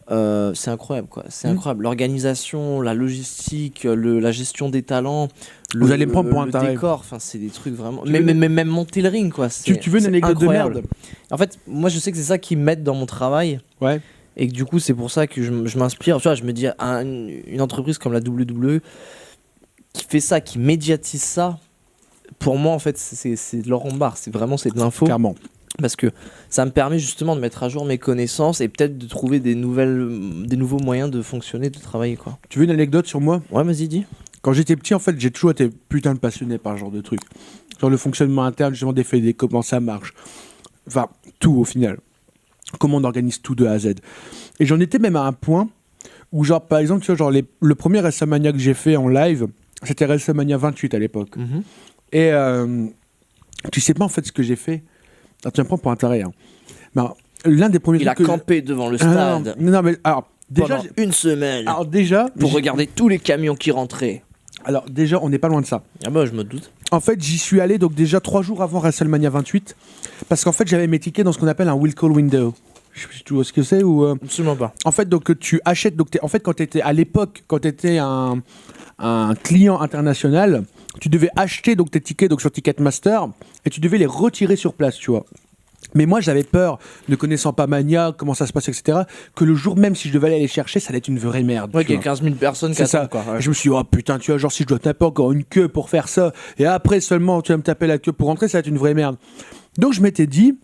C'est incroyable, quoi. C'est incroyable. L'organisation, la logistique, la gestion des talents. Vous allez me prendre pour un le taré. décor, enfin, c'est des trucs vraiment. Tu veux Même monter le ring, quoi. Tu veux une c'est anecdote de incroyable. merde? En fait, moi, je sais que c'est ça qui m'aide dans mon travail. Ouais. Et que du coup, c'est pour ça que je m'inspire. Tu vois, je me dis, une entreprise comme la WWE qui fait ça, qui médiatise ça, pour moi, en fait, c'est de l'or en barre. C'est vraiment c'est de l'info. Clairement. Parce que ça me permet justement de mettre à jour mes connaissances et peut-être de trouver des nouveaux moyens de fonctionner, de travailler, quoi. Tu veux une anecdote sur moi? Ouais, vas-y, dis. Quand j'étais petit, en fait, j'ai toujours été putain de passionné par ce genre de truc. Genre le fonctionnement interne, justement, des fédés, comment ça marche. Enfin, tout au final. Comment on organise tout de A à Z. Et j'en étais même à un point où, genre, par exemple, tu vois, genre, le premier WrestleMania que j'ai fait en live, c'était WrestleMania 28 à l'époque. Et tu sais pas, en fait, ce que j'ai fait. Alors, tu me prends pour un taré. Hein. Ben, l'un des premiers Il a trucs que campé devant le Ah, stade non, mais alors, déjà, pendant une semaine alors, déjà, pour regarder tous les camions qui rentraient. alors, déjà, on n'est pas loin de ça. Ah bah, je me doute. En fait, j'y suis allé donc déjà 3 jours avant WrestleMania 28 parce qu'en fait, j'avais mes tickets dans ce qu'on appelle un will call window. Je sais pas si tu vois ce que c'est ou Absolument pas. en fait donc tu achètes donc en fait quand tu étais à l'époque quand tu étais un client international, tu devais acheter donc tes tickets donc sur Ticketmaster et tu devais les retirer sur place, tu vois. Mais moi, j'avais peur, ne connaissant pas Mania, comment ça se passe, etc., que le jour même, si je devais aller les chercher, ça allait être une vraie merde. Ouais, tu qu'il y a vois. 15 000 personnes qui C'est ça. attendent, quoi. Ouais. Et je me suis dit, oh putain, tu vois, genre si je dois taper encore une queue pour faire ça, et après seulement tu vas me taper la queue pour rentrer, ça va être une vraie merde. Donc je m'étais dit,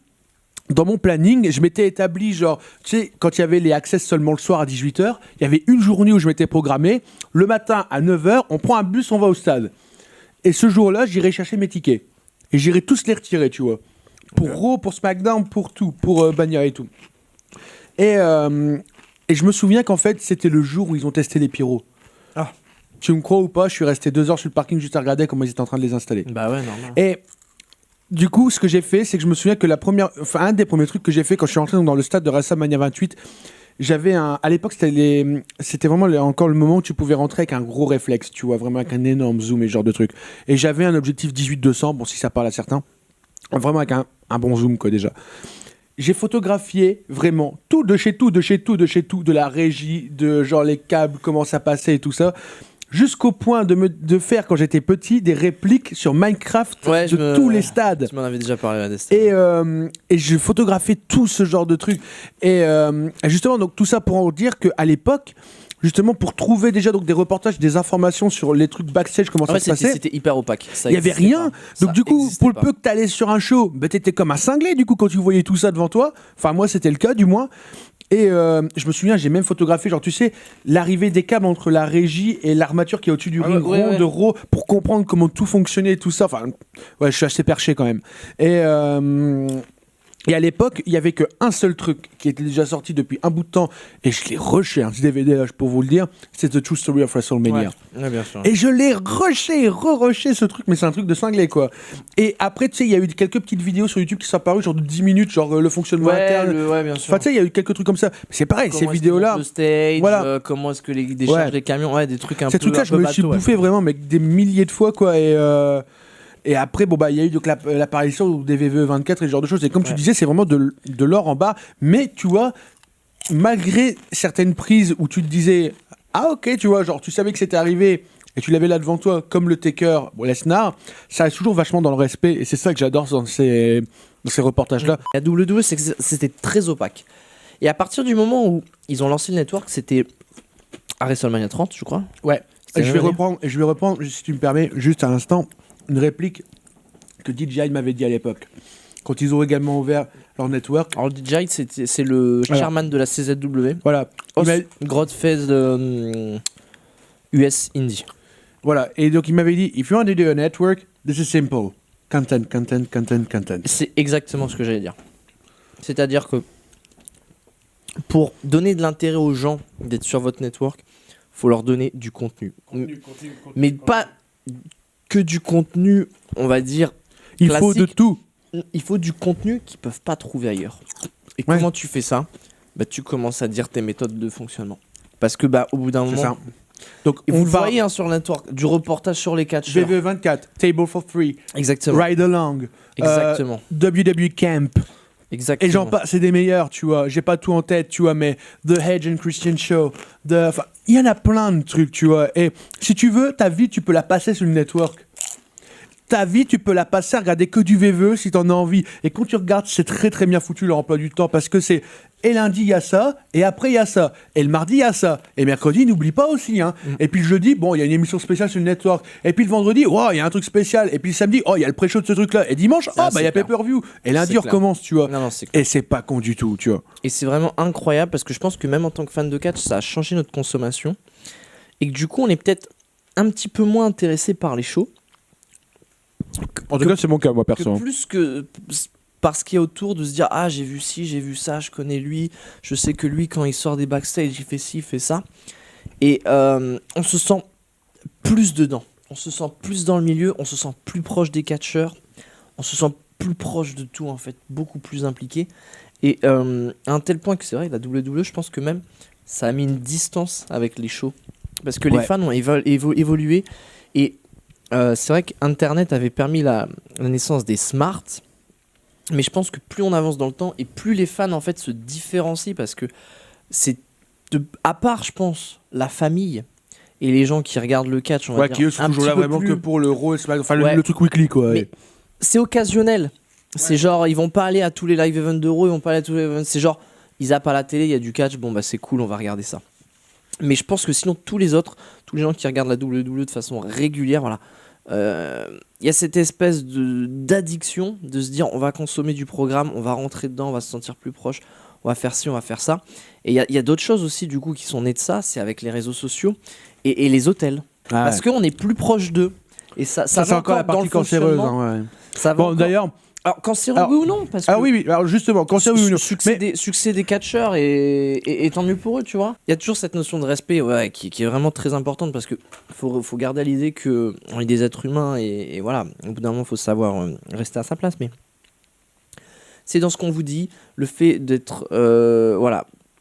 dans mon planning, je m'étais établi, genre, tu sais, quand il y avait les access seulement le soir à 18h, il y avait une journée où je m'étais programmé, le matin à 9h, on prend un bus, on va au stade. Et ce jour-là, j'irai chercher mes tickets. Et j'irai tous les retirer, tu vois. Pour Raw, pour SmackDown, pour tout, pour Bania et tout. Et je me souviens qu'en fait, c'était le jour où ils ont testé les pyros. Ah. Tu me crois ou pas, je suis resté 2 heures sur le parking juste à regarder comment ils étaient en train de les installer. Bah ouais, normal. Et du coup, ce que j'ai fait, c'est que je me souviens que un des premiers trucs que j'ai fait quand je suis rentré dans le stade de WrestleMania 28, j'avais à l'époque, c'était vraiment encore le moment où tu pouvais rentrer avec un gros réflexe, tu vois, vraiment avec un énorme zoom et ce genre de truc. Et j'avais un objectif 18-200, bon, si ça parle à certains, vraiment avec un bon zoom, quoi, déjà. J'ai photographié vraiment tout, de la régie, de genre les câbles, comment ça passait et tout ça, jusqu'au point de faire, quand j'étais petit, des répliques sur Minecraft Ouais, de tous les stades. Tu m'en avais déjà parlé à Destin. Et je photographiais tout ce genre de trucs. Et justement, donc tout ça pour en dire qu'à l'époque, justement, pour trouver déjà donc, des reportages, des informations sur les trucs backstage, comment ça se passait, c'était hyper opaque. il n'y avait rien. Donc du coup, pour le peu que tu allais sur un show, bah, tu étais comme un cinglé du coup quand tu voyais tout ça devant toi. Enfin, moi, c'était le cas du moins. Et je me souviens, j'ai même photographié, genre, tu sais, l'arrivée des câbles entre la régie et l'armature qui est au-dessus du ring rond de Raw pour comprendre comment tout fonctionnait et tout ça. Enfin, ouais, je suis assez perché quand même. Et à l'époque, il y avait qu'un seul truc qui était déjà sorti depuis un bout de temps, et je l'ai rushé, ce DVD là, pour vous le dire, c'est The True Story of WrestleMania. Ouais, bien sûr. Et je l'ai rushé, re-rushé ce truc, mais c'est un truc de cinglé quoi. Et après, tu sais, il y a eu quelques petites vidéos sur YouTube qui sont apparues, genre de 10 minutes, genre le fonctionnement interne. Ouais, bien sûr. Enfin, tu sais, il y a eu quelques trucs comme ça. Mais c'est pareil, Comment ces est-ce qu'ils vidéos-là. montent le stage, voilà. Comment est-ce que les décharges des camions, ouais, des trucs un peu. Ces trucs-là, je me suis bouffé vraiment, mais des milliers de fois quoi. Et après, bon, bah, il y a eu donc l'apparition des VVE 24 et ce genre de choses. Et comme tu disais, c'est vraiment de l'or en bas. Mais tu vois, malgré certaines prises où tu te disais, ah ok, tu vois, genre tu savais que c'était arrivé et tu l'avais là devant toi, comme le Taker, Lesnar, ça reste toujours vachement dans le respect. Et c'est ça que j'adore dans ces reportages-là. La WWE, c'était très opaque. Et à partir du moment où ils ont lancé le network, c'était à WrestleMania 30, je crois. Ouais. C'était Et je vais l'année. reprendre, si tu me permets, juste à l'instant, une réplique que DJI m'avait dit à l'époque. Quand ils ont également ouvert leur network. Alors, DJI, c'est le Voilà. chairman de la CZW. Voilà. Il m'a- Godfest US Indie. Voilà. Et donc il m'avait dit, if you want to do a network, this is simple. Content, content, content, content. C'est exactement ce que j'allais dire. C'est-à-dire que pour donner de l'intérêt aux gens d'être sur votre network, faut leur donner du contenu. Mais pas que du contenu, on va dire. Il faut de classique. tout. Il faut du contenu qu'ils peuvent pas trouver ailleurs. Et Ouais. comment tu fais ça? Bah, tu commences à dire tes méthodes de fonctionnement. Parce que au bout d'un C'est moment, ça. Donc, et on vous le va voyez hein, sur le network, du reportage sur les catcheurs. VV24, Table for Three, Exactement. Ride Along, Exactement. WWE Camp. Exactement. Et j'en passe, c'est des meilleurs, tu vois. J'ai pas tout en tête, tu vois, mais The Hedge and Christian Show. Enfin, il y en a plein de trucs, tu vois. Et si tu veux, ta vie, tu peux la passer sur le network. Ta vie, tu peux la passer à regarder que du VVE si t'en as envie. Et quand tu regardes, c'est très très bien foutu leur emploi du temps parce que c'est. Et lundi, il y a ça, et après, il y a ça. Et le mardi, il y a ça. Et mercredi, n'oublie pas aussi. Hein. Et puis le jeudi, bon, il y a une émission spéciale sur le network. Et puis le vendredi, il y a un truc spécial. Et puis le samedi, il y a le pré-show de ce truc-là. Et dimanche, il y a c'est clair. pay-per-view. Et lundi, C'est on clair. recommence, tu vois. Non, c'est clair. Et c'est pas con du tout, tu vois. Et c'est vraiment incroyable parce que je pense que même en tant que fan de catch, ça a changé notre consommation. Et que du coup, on est peut-être un petit peu moins intéressé par les shows. En tout cas, c'est mon cas, moi, Que perso. plus que par ce qu'il y a autour, de se dire ah j'ai vu ci, j'ai vu ça, je connais lui, je sais que lui quand il sort des backstage il fait ci, il fait ça. Et on se sent plus dedans, on se sent plus dans le milieu, on se sent plus proche des catcheurs, on se sent plus proche de tout en fait, beaucoup plus impliqué. Et à un tel point que c'est vrai, la WWE, je pense que même ça a mis une distance avec les shows. Parce que les Ouais. fans ont évolué. Et c'est vrai qu'Internet avait permis la naissance des smarts. Mais je pense que plus on avance dans le temps et plus les fans en fait se différencient parce que c'est à part je pense la famille et les gens qui regardent le catch on va Ouais, dire qui eux sont un toujours petit là peu vraiment plus- que pour le Raw et SmackDown. Enfin, Ouais. le truc weekly, quoi. Mais c'est occasionnel. C'est genre ils vont pas aller à tous les live events d'Euro, ils vont pas aller à tous les events. C'est genre ils zappent à la télé, il y a du catch, bon bah c'est cool, on va regarder ça. Mais je pense que sinon tous les gens qui regardent la WWE de façon régulière, voilà, il y a cette espèce d'addiction de se dire on va consommer du programme, on va rentrer dedans, on va se sentir plus proche, on va faire ci, on va faire ça. Et il y a d'autres choses aussi du coup qui sont nées de ça, c'est avec les réseaux sociaux et les hôtels. Ah Parce ouais. qu'on est plus proche d'eux. Et ça Ça, c'est va encore la dans le partie cancéreuse. fonctionnement. Hein, ouais. Ça va Bon, encore- d'ailleurs. Alors, cancéreux, Alors- oui ou non parce que Oui. Alors, justement, cancéreuse, oui ou non. succès, Mais- succès des catcheurs et tant mieux pour eux, tu vois. Il y a toujours cette notion de respect qui est vraiment très importante parce que faut garder à l'idée que on est des êtres humains et voilà, au bout d'un moment, il faut savoir rester à sa place. Mais c'est dans ce qu'on vous dit, le fait d'être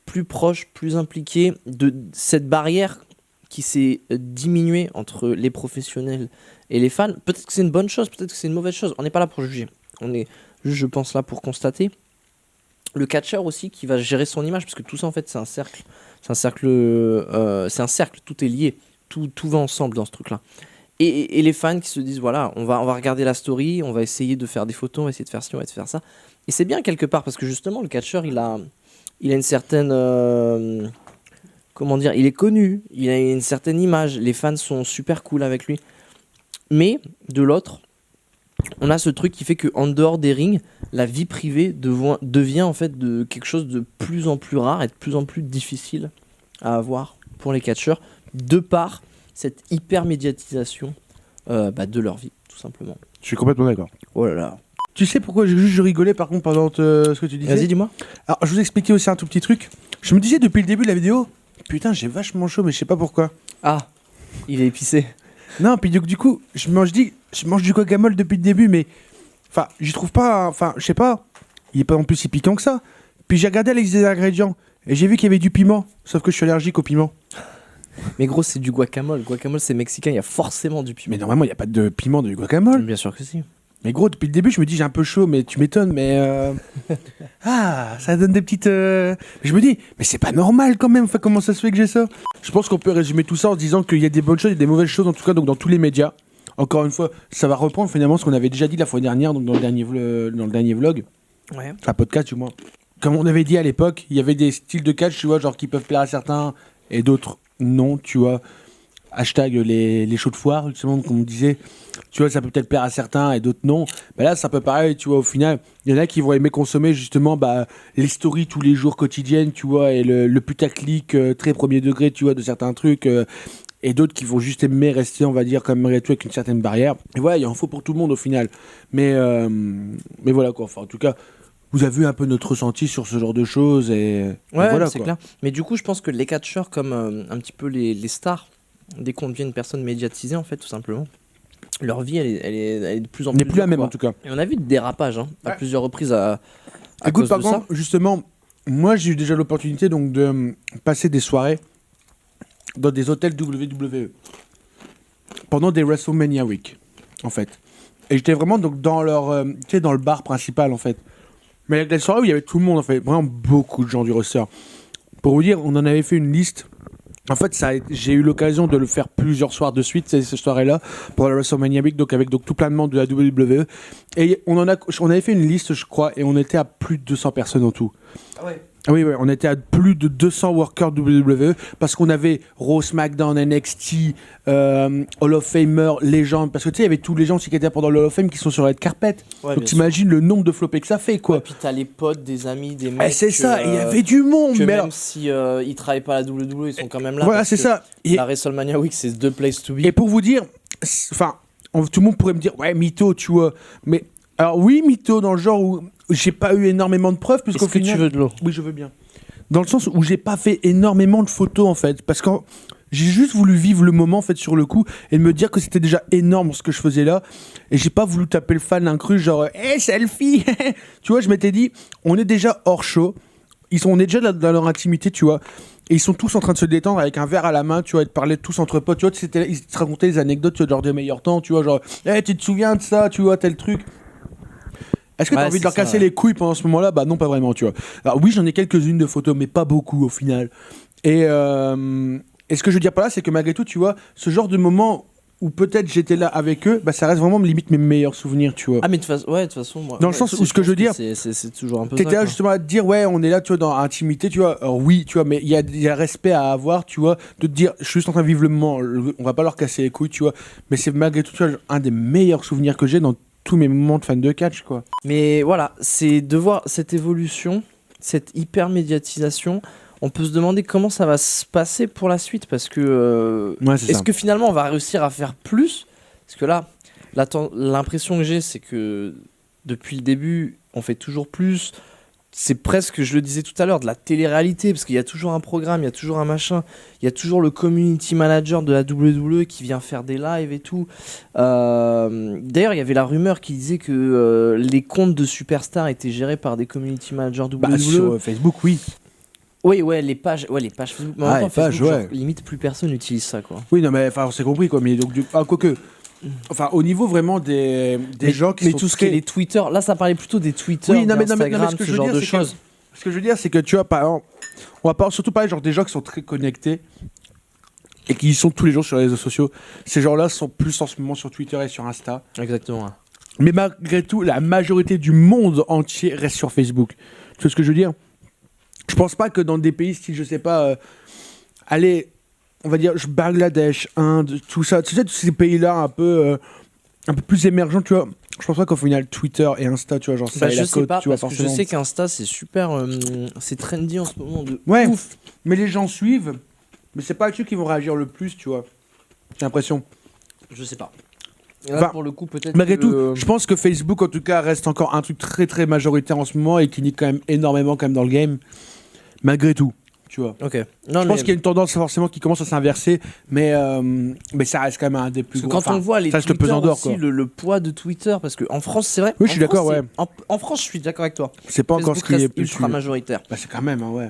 plus proche, plus impliqué, de cette barrière qui s'est diminuée entre les professionnels et les fans. Peut-être que c'est une bonne chose, peut-être que c'est une mauvaise chose. On n'est pas là pour juger. On est juste, je pense, là pour constater. Le catcheur aussi qui va gérer son image, parce que tout ça en fait c'est un cercle. C'est un cercle, tout est lié. Tout va ensemble dans ce truc-là. Et les fans qui se disent voilà, on va regarder la story, on va essayer de faire des photos, on va essayer de faire ci, on va essayer de faire ça. Et c'est bien quelque part parce que justement le catcheur il a une certaine comment dire, il est connu, il a une certaine image, les fans sont super cool avec lui. Mais de l'autre, on a ce truc qui fait que en dehors des rings, la vie privée devient en fait de quelque chose de plus en plus rare et de plus en plus difficile à avoir pour les catcheurs de par cette hyper médiatisation de leur vie tout simplement. Je suis complètement d'accord. Oh là là. Tu sais pourquoi je rigolais par contre pendant ce que tu disais? Vas-y dis-moi. Alors, je vous expliquais aussi un tout petit truc. Je me disais depuis le début de la vidéo, putain, j'ai vachement chaud, mais je sais pas pourquoi. Ah, il est épicé. Non, puis du coup, je mange du guacamole depuis le début, mais enfin, j'y trouve pas, enfin, je sais pas, il est pas non plus si piquant que ça. Puis j'ai regardé les ingrédients et j'ai vu qu'il y avait du piment, sauf que je suis allergique au piment. Mais gros, c'est du guacamole. Guacamole, c'est mexicain, il y a forcément du piment. Mais normalement, il y a pas de piment dans du guacamole. Bien sûr que si. Mais gros, depuis le début, je me dis j'ai un peu chaud, mais tu m'étonnes, mais ah, ça donne des petites. Je me dis, mais c'est pas normal quand même. Enfin, comment ça se fait que j'ai ça? Je pense qu'on peut résumer tout ça en se disant qu'il y a des bonnes choses et des mauvaises choses, en tout cas, donc dans tous les médias. Encore une fois, ça va reprendre finalement ce qu'on avait déjà dit la fois dernière, donc dans le dernier vlog, Ouais. enfin podcast du moins. Comme on avait dit à l'époque, il y avait des styles de catch, tu vois, genre qui peuvent plaire à certains et d'autres non, tu vois. Hashtag les shows de foire, justement, comme on disait. Tu vois, ça peut peut-être plaire à certains et d'autres non. Mais là, c'est un peu pareil, tu vois, au final. Il y en a qui vont aimer consommer, justement, les stories tous les jours quotidiennes, tu vois, et le putaclic très premier degré, tu vois, de certains trucs. Et d'autres qui vont juste aimer rester, on va dire, comme malgré tout, avec une certaine barrière. Et voilà, il en faut pour tout le monde, au final. Mais voilà, quoi. Enfin, en tout cas, vous avez vu un peu notre ressenti sur ce genre de choses et Ouais, voilà, c'est quoi. clair. Mais du coup, je pense que les catcheurs, comme un petit peu les stars, dès qu'on devient une personne médiatisée, en fait, tout simplement, leur vie, elle est de plus en N'est plus plus la dure, même quoi. en tout cas. Et on a vu des dérapages à Ouais. plusieurs reprises à Écoute, cause par de contre, justement, moi j'ai eu déjà l'opportunité donc de passer des soirées dans des hôtels WWE pendant des WrestleMania Week, en fait. Et j'étais vraiment donc dans leur, tu sais, dans le bar principal, en fait. Mais avec les soirées où il y avait tout le monde, en fait, vraiment beaucoup de gens du roster. Pour vous dire, on en avait fait une liste. En fait, j'ai eu l'occasion de le faire plusieurs soirs de suite, ces soirées-là, pour la WrestleMania Week, donc avec donc, tout plein de monde de la WWE. Et on avait fait une liste, je crois, et on était à plus de 200 personnes en tout. Ah ouais. Ah oui, on était à plus de 200 workers WWE parce qu'on avait Raw, SmackDown, NXT, Hall of Famer, Legend. Parce que tu sais, il y avait tous les gens aussi qui étaient pendant le Hall of Fame qui sont sur la red carpet. Ouais, Donc bien t'imagines le nombre de floppés que ça fait, Et quoi. puis t'as les potes, des amis, des Eh, mecs. c'est que, ça, il y avait du monde. que Mais même alors, si ils travaillent pas à la WWE, ils sont quand même là. voilà, parce c'est que ça. Et, La WrestleMania Week, c'est the place to be. et pour vous dire, enfin, tout le monde pourrait me dire, ouais, mytho, tu vois. Mais alors, oui, mytho, dans le genre où j'ai pas eu énormément de preuves. Est-ce que tu veux de l'eau? Oui, je veux bien. Dans le sens où j'ai pas fait énormément de photos en fait, parce que j'ai juste voulu vivre le moment en fait sur le coup et me dire que c'était déjà énorme ce que je faisais là, et j'ai pas voulu taper le fan incrus genre hey, selfie. Tu vois, je m'étais dit on est déjà hors show, on est déjà dans leur intimité, tu vois. Et ils sont tous en train de se détendre avec un verre à la main, tu vois, et de parler tous entre potes, tu vois, ils se racontaient des anecdotes, tu vois, genre des meilleurs temps, tu vois, genre hey, tu te souviens de ça, tu vois, tel truc. Est-ce que t'as Ouais, envie de leur c'est ça, casser ouais. les couilles pendant ce moment-là? Bah non, pas vraiment, tu vois. Alors oui, j'en ai quelques-unes de photos, mais pas beaucoup au final. Et ce que je veux dire par là, c'est que malgré tout, tu vois, ce genre de moment où peut-être j'étais là avec eux, bah ça reste vraiment limite mes meilleurs souvenirs, tu vois. Ah, mais de toute façon, moi. Dans le sens où ce que je veux dire, c'est toujours un peu. T'étais ça, là quoi. justement à te dire, ouais, on est là, tu vois, dans l'intimité, tu vois. Alors oui, tu vois, mais il y a respect à avoir, tu vois, de te dire, je suis juste en train de vivre le moment, on va pas leur casser les couilles, tu vois. Mais c'est malgré tout, tu vois, un des meilleurs souvenirs que j'ai dans tous mes moments de fan de catch, quoi. Mais voilà, c'est de voir cette évolution, cette hyper médiatisation. On peut se demander comment ça va se passer pour la suite, parce que Ouais, c'est est-ce ça. que finalement on va réussir à faire plus? Parce que là, l'impression que j'ai, c'est que depuis le début, on fait toujours plus. C'est presque, je le disais tout à l'heure, de la télé-réalité, parce qu'il y a toujours un programme, il y a toujours un machin, il y a toujours le community manager de la WWE qui vient faire des lives et tout. D'ailleurs, il y avait la rumeur qui disait que les comptes de superstars étaient gérés par des community managers WWE. Bah, sur Facebook, oui. Oui, ouais, les pages Facebook. Mais en Ah, même temps, les pages, Facebook, ouais. genre, limite, plus personne n'utilise ça, quoi. Oui, non, mais enfin, on s'est compris, quoi. Mais donc, quoique. Enfin, au niveau vraiment des gens qui mais sont tout ce qui est les Twitter, là, ça parlait plutôt des Twitter, Oui, non, mais d'Instagram, ce que ce je veux genre dire, de c'est que- choses. Ce que je veux dire, c'est que tu vois, par exemple, on va pas surtout parler genre des gens qui sont très connectés et qui sont tous les jours sur les réseaux sociaux. Ces gens-là sont plus en ce moment sur Twitter et sur Insta. Exactement. Ouais. Mais malgré tout, la majorité du monde entier reste sur Facebook. Tu vois ce que je veux dire? Je pense pas que dans des pays style, je sais pas, allez, on va dire Bangladesh, Inde, tout ça, tu sais, tous ces pays-là un peu plus émergents, tu vois. Je pense pas qu'au final, Twitter et Insta, tu vois, genre ça Bah, et je la sais côte, pas, tu vois, parce que je forcément. sais qu'Insta, c'est super. C'est trendy en ce moment. De Ouais, ouf. mais les gens suivent, mais c'est pas là-dessus qu'ils vont réagir le plus, tu vois. J'ai l'impression. Je sais pas. Et là, Enfin, pour le coup, peut-être. Malgré que, tout, je pense que Facebook, en tout cas, reste encore un truc très très majoritaire en ce moment et qui nique quand même énormément quand même dans le game. Malgré tout, tu vois. Ok. Non, Je pense qu'il y a une tendance forcément qui commence à s'inverser, mais ça reste quand même un des plus parce que gros. quand on voit les ça reste le Twitter pesant d'or, aussi, quoi. le poids de Twitter, parce qu'en France, c'est vrai. Oui, en je suis d'accord, France, ouais. En France, je suis d'accord avec toi. C'est pas encore ce Facebook qui est reste plus. ultra majoritaire. Bah, c'est quand même, hein, ouais.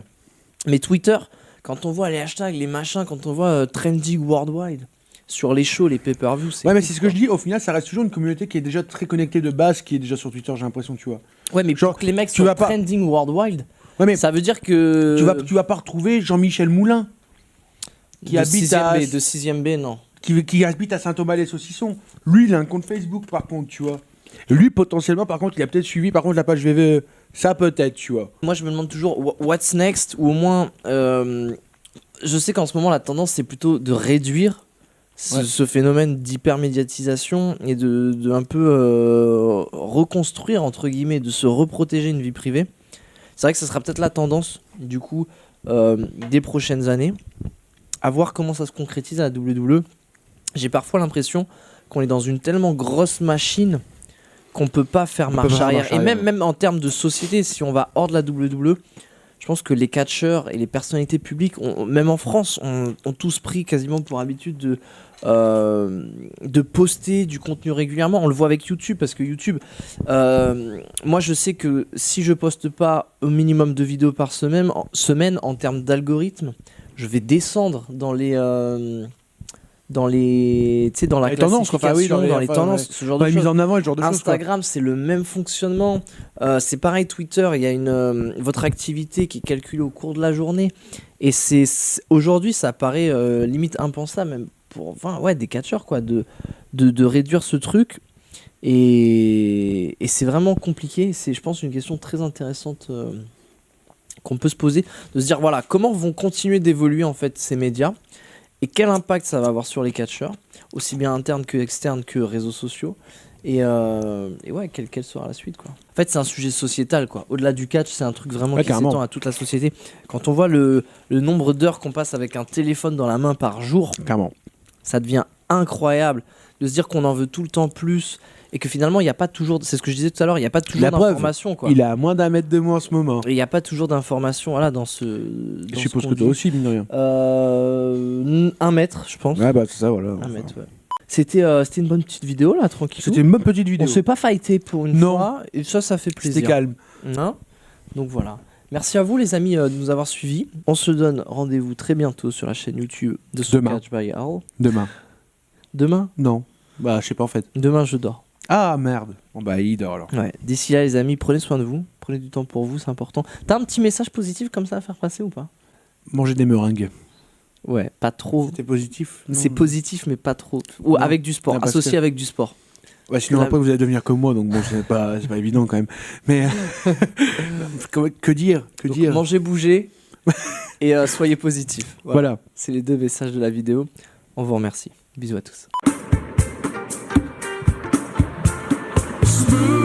Mais Twitter, quand on voit les hashtags, les machins, quand on voit trending worldwide sur les shows, les pay-per-view, c'est. Ouais, mais cool, c'est ce que quoi. je dis, au final, ça reste toujours une communauté qui est déjà très connectée de base, qui est déjà sur Twitter, j'ai l'impression, tu vois. Ouais, mais Genre, pour que les mecs tu soient vas pas- trending worldwide, Ouais, mais ça veut dire que. tu vas pas retrouver Jean-Michel Moulin, qui habite à. de 6ème B, non. qui habite à Saint-Thomas-les-Saucissons. Lui, il a un compte Facebook, par contre, tu vois. Et lui, potentiellement, par contre, il a peut-être suivi, par contre, la page VVE. Ça, peut-être, tu vois. Moi, je me demande toujours what's next, ou au moins, je sais qu'en ce moment, la tendance, c'est plutôt de réduire ce phénomène d'hypermédiatisation et de un peu reconstruire, entre guillemets, de se reprotéger une vie privée. C'est vrai que ce sera peut-être la tendance, du coup, des prochaines années. À voir comment ça se concrétise à la WWE. J'ai parfois l'impression qu'on est dans une tellement grosse machine qu'on peut pas faire peut marche pas faire arrière. marche Et arrière. même en termes de société, si on va hors de la WWE, je pense que les catcheurs et les personnalités publiques, même en France, ont tous pris quasiment pour habitude de poster du contenu régulièrement. On le voit avec YouTube, parce que YouTube, moi je sais que si je poste pas au minimum 2 vidéos par semaine, en termes d'algorithme, je vais descendre dans les... tu sais, dans la Les tendances, quoi. classification, Enfin, oui, dans les enfin, tendances, ouais. ce genre Dans de les choses. mises en avant et ce genre de choses. quoi. Instagram, c'est le même fonctionnement. C'est pareil, Twitter, il y a votre activité qui est calculée au cours de la journée. Et aujourd'hui, ça paraît limite impensable, même pour des catcheurs, quoi, de réduire ce truc. Et c'est vraiment compliqué. C'est, je pense, une question très intéressante qu'on peut se poser, de se dire, voilà, comment vont continuer d'évoluer en fait ces médias et quel impact ça va avoir sur les catcheurs, aussi bien internes que externes que réseaux sociaux. Et ouais, quelle sera la suite, quoi. En fait, c'est un sujet sociétal, quoi. Au-delà du catch, c'est un truc vraiment qui carrément. s'étend à toute la société. Quand on voit le nombre d'heures qu'on passe avec un téléphone dans la main par jour, Clairement. ça devient incroyable de se dire qu'on en veut tout le temps plus et que finalement, il n'y a pas toujours, c'est ce que je disais tout à l'heure, il n'y a pas toujours La preuve, d'informations, quoi. Il est à moins d'1 mètre de moi en ce moment. Et il n'y a pas toujours d'informations, voilà, dans ce. Je suppose que toi aussi, mine de rien. 1 mètre, je pense. Ouais, bah c'est ça, voilà. 1 mètre, ouais. C'était une bonne petite vidéo, là, tranquille. C'était une bonne petite On vidéo. s'est pas fighté pour une Non. fois, et ça fait plaisir. C'était calme. Non. Donc voilà. Merci à vous, les amis, de nous avoir suivis. On se donne rendez-vous très bientôt sur la chaîne YouTube de So Demain. Catch by Al. Demain. Demain, Non. Bah, je sais pas en fait. je dors. Ah merde. Bon bah, il dort alors. Ouais. D'ici là, les amis, prenez soin de vous. Prenez du temps pour vous, c'est important. T'as un petit message positif comme ça à faire passer ou pas? Manger des meringues. Ouais, pas trop. C'était positif. non C'est positif, mais pas trop. Ou Non. avec du sport, Non, parce associé que- avec du sport. Ouais, sinon La- après vous allez devenir comme moi, donc bon, c'est pas évident quand même. Mais que dire Donc, mangez, bougez et soyez positifs. Voilà. C'est les 2 messages de la vidéo. On vous remercie. Bisous à tous. Smooth